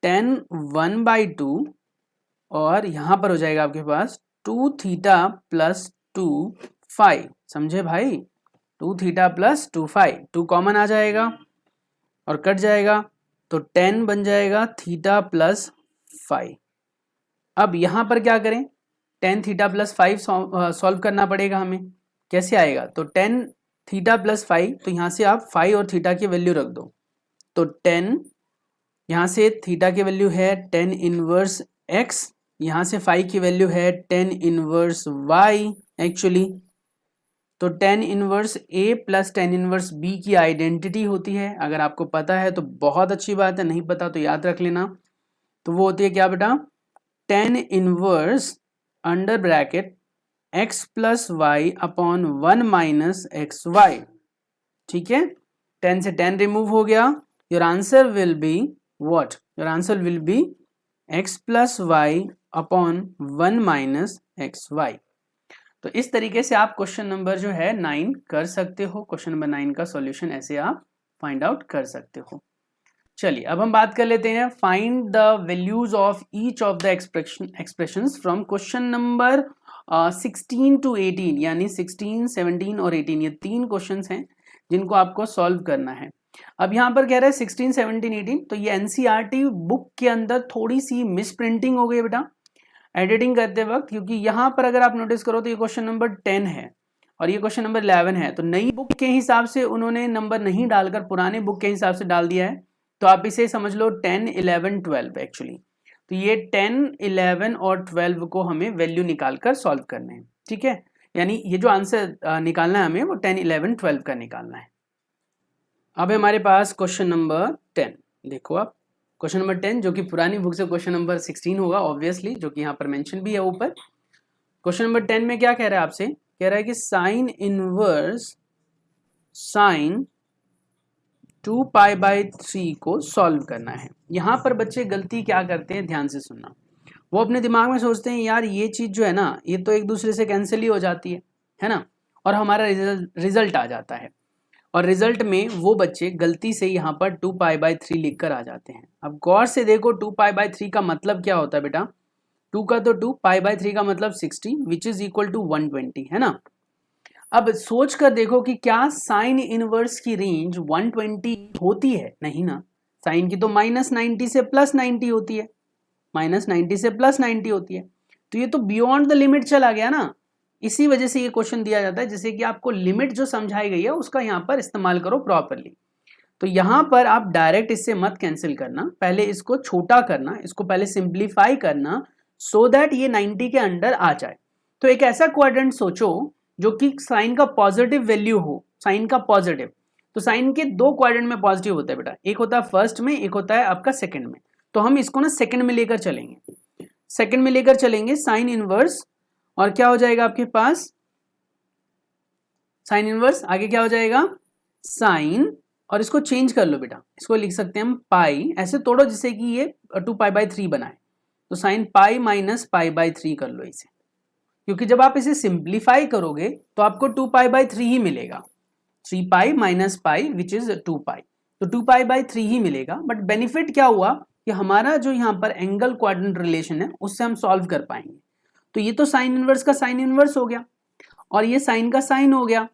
tan 1/2, और यहां पर हो जाएगा आपके पास 2 थीटा प्लस 2 फाई। समझे भाई, 2 थीटा प्लस 2 फाई, 2 कॉमन आ जाएगा और कट जाएगा तो tan बन जाएगा थीटा प्लस फाई। अब यहां पर क्या करें, tan थीटा प्लस 5 सॉल्व करना पड़ेगा हमें। कैसे आएगा, तो tan थीटा प्लस 5, तो यहाँ से आप 5 और थीटा की वैल्यू रख दो, तो tan यहाँ से थीटा की वैल्यू है tan इनवर्स x, यहाँ से 5 की वैल्यू है tan इनवर्स y एक्चुअली। तो tan inverse a plus tan inverse b की आइडेंटिटी होती है, अगर आपको पता है तो बहुत अच्छी बात है, नहीं पता तो याद रख लेना। तो वो होती है क्या बेटा, tan inverse under bracket x plus y upon 1 minus x y, ठीक है, tan से tan रिमूव हो गया, your answer will be what, your answer will be x plus y upon 1 minus x y. तो इस तरीके से आप क्वेश्चन नंबर जो है 9 कर सकते हो, क्वेश्चन नंबर 9 का सॉल्यूशन ऐसे आप फाइंड आउट कर सकते हो। चलिए अब हम बात कर लेते हैं, find the values of each of the expressions from question number 16 to 18, यानी 16, 17 और 18, ये 3 क्वेश्चंस हैं जिनको आपको सॉल्व करना है। अब यहाँ पर कह रहा है 16, 17, 18, तो ये एनसीईआरटी बुक के अंदर थोड़ी सी मिस प्रिंटिंग हो गई बेटा एडिटिंग करते वक्त, क्योंकि यहाँ पर अगर आप नोटिस करो तो ये क्वेश्चन नंबर 10 है और ये क्वेश्चन नंबर 11 है, तो नई बुक के हिसाब से उन्होंने नंबर नहीं डालकर पुराने बुक के हिसाब से डाल दिया है। तो आप इसे समझ लो 10, 11, 12 एक्चुअली। तो ये 10, 11 और 12 को हमें वैल्यू निकालकर सॉल्व करने हैं, ठीक है, यानी ये जो आंसर निकालना है हमें वो 10, 11, 12 का निकालना है। अब हमारे पास क्वेश्चन नंबर 10, देखो आप क्वेश्चन नंबर 10 जो कि पुरानी बुक से क्वेश्चन नंबर 16 होगा ऑब्वियसली, जो कि यहाँ पर मेंशन भी है ऊपर। क्वेश्चन नंबर 10 में क्या कह रहा है आपसे, कह रहा है कि साइन इनवर्स साइन 2π/3 को सॉल्व करना है। यहाँ पर बच्चे गलती क्या करते हैं, ध्यान से सुनना, वो अपने दिमाग में सोचते हैं यार ये चीज जो है ना ये तो एक दूसरे से कैंसिल ही हो जाती है ना, और हमारा रिजल्ट आ जाता है, और रिजल्ट में वो बच्चे गलती से यहाँ पर 2π/3 लिख कर आ जाते हैं। अब गौर से देखो 2π/3 का मतलब क्या होता है बेटा, 2 का तो 2, π/3 का मतलब 60 विच इज इक्वल टू 120, है ना। अब सोच कर देखो कि क्या साइन इनवर्स की रेंज 120 होती है, नहीं ना, साइन की तो -90 से +90 होती है, -90 से +90 होती है, तो ये तो बियॉन्ड द लिमिट चला गया ना। इसी वजह से ये क्वेश्चन दिया जाता है जिससे कि आपको लिमिट जो समझाई गई है उसका यहाँ पर इस्तेमाल करो प्रॉपरली। तो यहाँ पर आप डायरेक्ट इससे मत कैंसिल करना, पहले इसको छोटा करना, इसको पहले सिंप्लीफाई करना सो दैट ये 90 के अंडर आ जाए। तो एक ऐसा क्वाड्रेंट सोचो जो कि साइन का पॉजिटिव वैल्यू हो, साइन का पॉजिटिव, तो साइन के 2 क्वाड्रेंट में पॉजिटिव होता है बेटा, एक होता है फर्स्ट में, एक होता है आपका सेकंड में। तो हम इसको ना सेकंड में लेकर चलेंगे, सेकंड में लेकर चलेंगे साइन इनवर्स, और क्या हो जाएगा आपके पास साइन इनवर्स, आगे क्या हो जाएगा साइन, और इसको चेंज कर लो बेटा, इसको लिख सकते हैं हम पाई, ऐसे तोड़ो जिससे कि ये 2π/3 बनाए, तो sine pi minus pi by 3 कर लो इसे, क्योंकि जब आप इसे सिंप्लीफाई करोगे तो आपको 2 पाई बाई 3 ही मिलेगा। 3 pi minus pi which is 2 पाई, तो 2 पाई बाई 3 ही मिलेगा। बट बेनिफिट क्या हुआ कि हमारा जो यहाँ पर एंगल क्वाड्रेंट रिलेशन है उससे हम सॉल्व कर पाएंगे। तो ये तो साइन इनवर्स का साइन इनवर्स हो गया और ये साइन का साइन हो गया।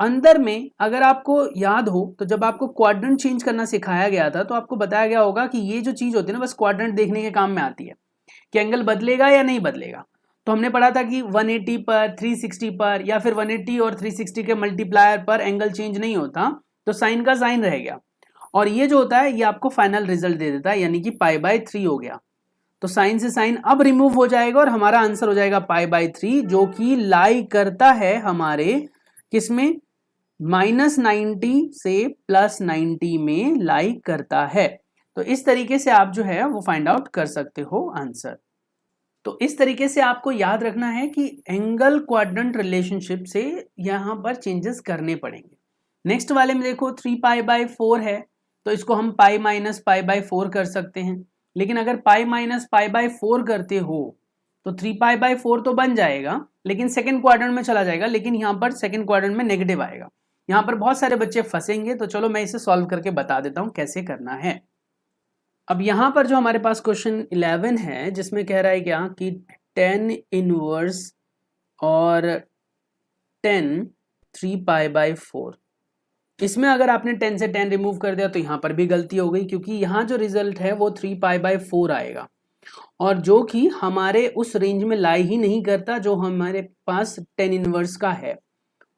अंदर में अगर आपको याद हो तो जब आपको क्वाड्रेंट चेंज करना सिखाया गया था तो आपको बताया गया होगा कि ये जो चीज होती है ना बस क्वाड्रेंट देखने के काम में आती है कि एंगल बदलेगा या नहीं बदलेगा। तो हमने पढ़ा था कि 180 पर 360 पर या फिर 180 और 360 के मल्टीप्लायर पर एंगल चेंज नहीं होता, तो साइन का साइन रह गया और ये जो होता है ये आपको फाइनल रिजल्ट दे देता है, यानी कि पाई बाई 3 हो गया। तो साइन से साइन अब रिमूव हो जाएगा और हमारा आंसर हो जाएगा पाई बाई 3, जो कि लाई करता है हमारे किसमें, -90 से +90 में लाई करता है। तो इस तरीके से आप जो है वो फाइंड आउट कर सकते हो आंसर। तो इस तरीके से आपको याद रखना है कि एंगल क्वाड्रेंट रिलेशनशिप से यहां पर चेंजेस करने पड़ेंगे। नेक्स्ट वाले में देखो 3 पाई बाई 4 है, तो इसको हम पाई माइनस पाई बाई 4 कर सकते हैं। लेकिन अगर पाई माइनस पाई बाई 4 करते हो तो 3 पाई बाई 4 तो बन जाएगा लेकिन सेकंड क्वाड्रेंट में चला जाएगा, लेकिन यहाँ पर सेकंड क्वाड्रेंट में नेगेटिव आएगा। यहाँ पर बहुत सारे बच्चे फंसेंगे, तो चलो मैं इसे सॉल्व करके बता देता हूँ कैसे करना है। अब यहाँ पर जो हमारे पास क्वेश्चन 11 है जिसमें कह रहा है क्या कि 10 इनवर्स और 10 3 पाई बाई 4, इसमें अगर आपने 10 से 10 रिमूव कर दिया तो यहाँ पर भी गलती हो गई, क्योंकि यहाँ जो रिजल्ट है वो 3 पाई बाई 4 आएगा और जो कि हमारे उस रेंज में लाई ही नहीं करता जो हमारे पास 10 इनवर्स का है,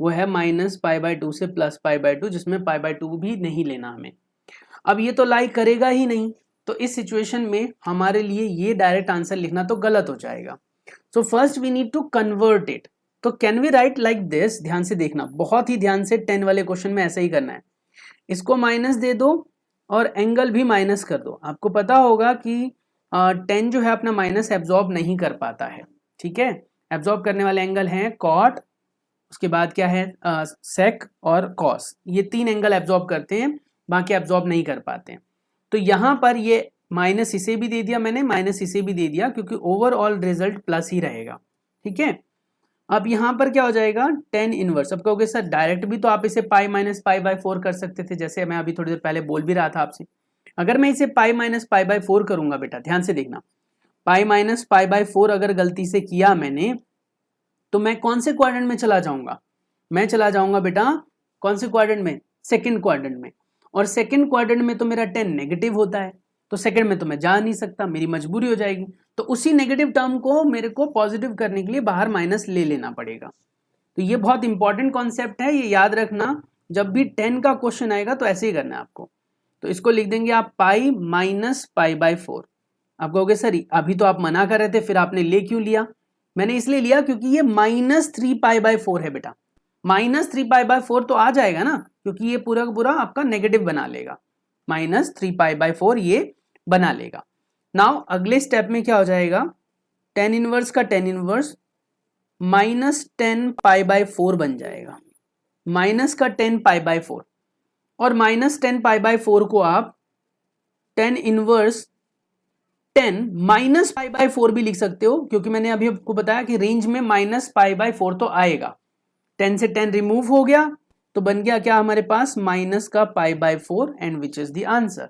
वो है -π/2 से +π/2, जिसमें π/2 भी नहीं लेना हमें। अब ये तो लाई करेगा ही नहीं, तो इस सिचुएशन में हमारे लिए ये डायरेक्ट आंसर लिखना तो गलत हो जाएगा। So first we need to convert इट। तो can we write like this, ध्यान से देखना, बहुत ही ध्यान से 10 वाले क्वेश्चन में ऐसा ही करना है। इसको माइनस दे दो और एंगल भी माइनस कर दो। आपको पता होगा कि 10 जो है अपना माइनस एब्जॉर्ब नहीं कर पाता है, ठीक है। एब्जॉर्ब करने वाले एंगल हैं कॉट, उसके बाद क्या है सेक और कॉस, ये 3 एंगल एब्जॉर्ब करते हैं, बाकी एब्जॉर्ब नहीं कर पाते हैं। तो यहाँ पर ये माइनस इसे भी दे दिया मैंने, माइनस इसे भी दे दिया, क्योंकि ओवरऑल रिजल्ट प्लस ही रहेगा, ठीक है। अब यहाँ पर क्या हो जाएगा 10 इनवर्स। अब कहोगे सर डायरेक्ट भी तो आप इसे पाई माइनस पाई बाई 4 कर सकते थे, जैसे मैं अभी थोड़ी देर पहले बोल भी रहा था आपसे। अगर मैं इसे पाई माइनस पाई बाई 4 करूंगा, बेटा ध्यान से देखना, पाई माइनस पाई बाई 4 अगर गलती से किया मैंने, तो मैं कौन से क्वाड्रेंट में चला जाऊंगा, मैं चला जाऊंगा बेटा कौन से क्वाड्रेंट में, सेकंड क्वाड्रेंट में। और सेकंड क्वाड्रेंट में तो मेरा 10 नेगेटिव होता है, तो सेकंड में तो मैं जा नहीं सकता, मेरी मजबूरी हो जाएगी। तो उसी नेगेटिव टर्म को मेरे को पॉजिटिव करने के लिए बाहर माइनस ले लेना पड़ेगा। तो ये बहुत इंपॉर्टेंट कॉन्सेप्ट है, ये याद रखना। जब भी 10 का क्वेश्चन आएगा तो ऐसे ही करना है आपको। तो इसको लिख देंगे आप पाई माइनस पाई बाई 4। आप कहोगे सर अभी तो आप मना कर रहे थे, फिर आपने ले क्यों लिया? मैंने इसलिए लिया क्योंकि ये -3 पाई बाई 4 है बेटा, -3 पाई बाई 4 तो आ जाएगा ना, क्योंकि ये पूरा का पूरा आपका नेगेटिव बना लेगा, -3 पाई बाई 4 ये बना लेगा। नाउ अगले स्टेप में क्या हो जाएगा, 10 इनवर्स का 10 इनवर्स -10 पाई बाई 4 बन जाएगा, माइनस का 10 पाई बाई 4, और -10 पाई बाई 4 को आप 10 इनवर्स 10 माइनस पाई बाई 4 भी लिख सकते हो, क्योंकि मैंने अभी आपको बताया कि रेंज में -π/4 तो आएगा। 10 से 10 रिमूव हो गया तो बन गया क्या हमारे पास माइनस का π/4 and which is the answer.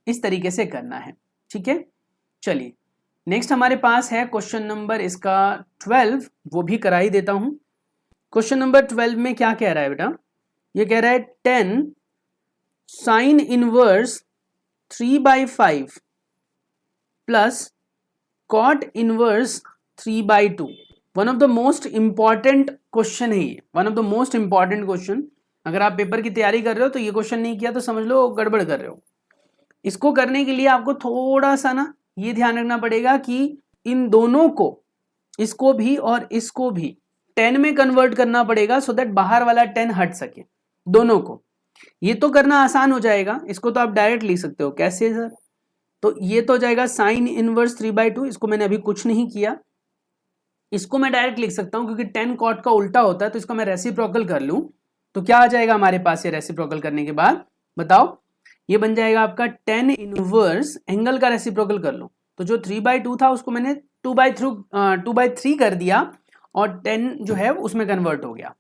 इस तरीके से करना है, ठीक है। चलिए नेक्स्ट हमारे पास है क्वेश्चन नंबर इसका 12, वो भी करा ही देता हूं। क्वेश्चन नंबर 12 में क्या कह रहा है बेटा, ये कह रहा है 10 sine inverse 3/5 plus cot inverse 3/2। One of the most important question है ये, one of the most important question. अगर आप पेपर की तैयारी कर रहे हो तो ये क्वेश्चन नहीं किया तो समझ लो गड़बड़ कर रहे हो। इसको करने के लिए आपको थोड़ा सा ना ये ध्यान रखना पड़ेगा कि इन दोनों को, इसको भी और इसको भी 10 में कन्वर्ट करना पड़ेगा, सो दैट बाहर वाला 10 हट सके, दोनों को। ये तो करना आसान हो जाएगा, इसको तो आप डायरेक्ट लिख सकते हो। कैसे सर? तो ये तो हो जाएगा साइन इनवर्स 3/2, इसको मैंने अभी कुछ नहीं किया, इसको मैं डायरेक्ट लिख सकता हूं क्योंकि 10 कॉट का उल्टा होता है, तो इसको मैं रेसिप्रोकल कर लूं तो क्या आ जाएगा हमारे पास, ये रेसिप्रोकल करने के बाद बताओ, ये बन जाएगा आपका 10 इनवर्स, एंगल का रेसिप्रोकल कर लो तो जो 3/2 था उसको मैंने 2/3 कर दिया और 10 जो है उसमें कन्वर्ट हो गया।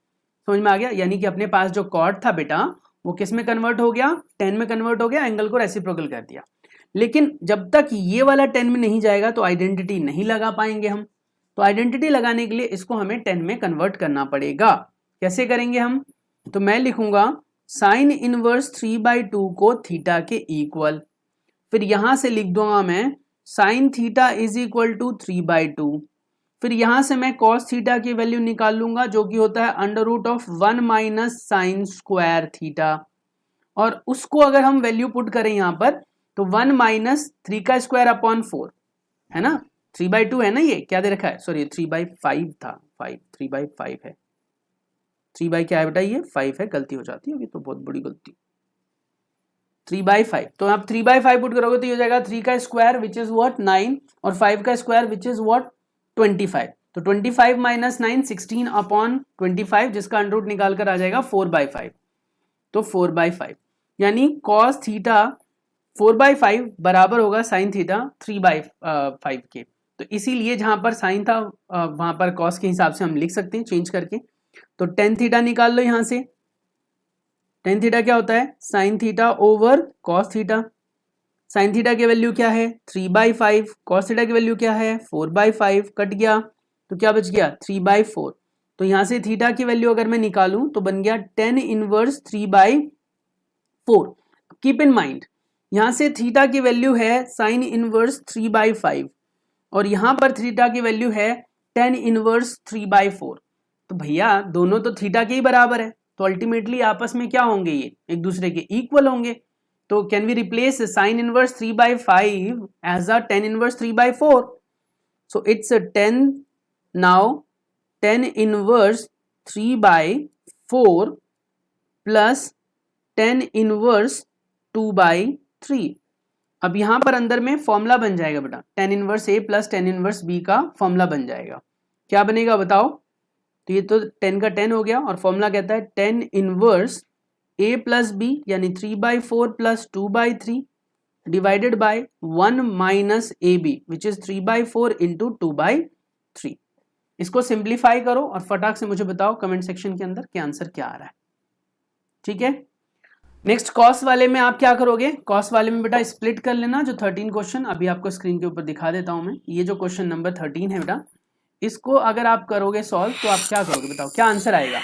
समझ में आ गया? यानी कि अपने पास जो कॉर्ड था बेटा वो किस में कन्वर्ट हो गया, 10 में कन्वर्ट हो गया, एंगल को रेसिप्रोकल कर दिया। लेकिन जब तक ये वाला 10 में नहीं जाएगा तो आइडेंटिटी नहीं लगा पाएंगे हम। तो आइडेंटिटी लगाने के लिए इसको हमें 10 में कन्वर्ट करना पड़ेगा। कैसे करेंगे हम? तो मैं लिखूंगा साइन इनवर्स 3/2 को थीटा के इक्वल, फिर यहां से लिख दूंगा मैं sine theta is equal to 3/2, फिर यहां से मैं कॉस थीटा की वैल्यू निकाल लूंगा जो कि होता है under root of 1 minus sine square theta, और उसको अगर हम वैल्यू पुट करें यहां पर तो 1 माइनस 3 का स्क्वायर अपॉन 4 है ना, 3/2 है ना, ये क्या दे रखा है, सॉरी 3/5 था, 3/5 है, 3 क्या है बेटा, ये 5 है, गलती हो जाती है, ये तो बहुत बड़ी गलती, 3/5। तो आप 3/5 पुट करोगे तो ये हो जाएगा 3 का स्क्वायर विच इज व्हाट 9 और 5 का स्क्वायर विच इज व्हाट 25। तो 25 माइनस 9 16 अपॉन 25 जिसका अंडर रूट निकाल कर आ जाएगा 4/5। तो 4/5 यानी कॉस थीटा 4/5 बराबर होगा साइन थीटा 3/5 के। तो इसीलिए जहां पर साइन था वहां पर कॉस के हिसाब से हम लिख सकते हैं चेंज करके। तो टेन थीटा निकाल लो यहां से, टेन थीटा क्या होता है sine theta over cos theta. Sine theta की वैल्यू क्या है 3/5, कॉस थीटा की वैल्यू क्या है 4/5, कट गया तो क्या बच गया 3/4। तो यहां से थीटा की वैल्यू अगर मैं निकालूं तो बन गया 10 इनवर्स 3/4। कीप इन माइंड यहां से थीटा की वैल्यू है साइन इनवर्स 3/5 और यहां पर थीटा की वैल्यू है 10 इनवर्स 3/4। तो भैया दोनों तो थीटा के ही बराबर है, तो अल्टीमेटली आपस में क्या होंगे, ये एक दूसरे के इक्वल होंगे। तो can we replace sine inverse 3/5 as a 10 inverse 3/4? So it's 10 now 10 inverse 3/4 प्लस 10 इनवर्स 2/3। अब यहां पर अंदर में फॉर्मूला बन जाएगा बेटा 10 इनवर्स ए प्लस 10 इनवर्स बी का फॉर्मूला बन जाएगा। क्या बनेगा बताओ? तो ये तो 10 का 10 हो गया और फॉर्मूला कहता है 10 इनवर्स a प्लस बी यानी 3/4 plus 2/3 divided by 1 minus a b which is 3/4 into 2/3। इसको सिंप्लीफाई करो और फटाक से मुझे बताओ कमेंट सेक्शन के अंदर क्या आंसर क्या आ रहा है। ठीक है, नेक्स्ट कॉस वाले में आप क्या करोगे, कॉस वाले में बेटा स्प्लिट कर लेना जो 13 क्वेश्चन अभी आपको स्क्रीन के ऊपर दिखा देता हूं मैं। ये जो क्वेश्चन नंबर 13 है बेटा, इसको अगर आप करोगे सॉल्व तो आप क्या करोगे बताओ क्या आंसर आएगा।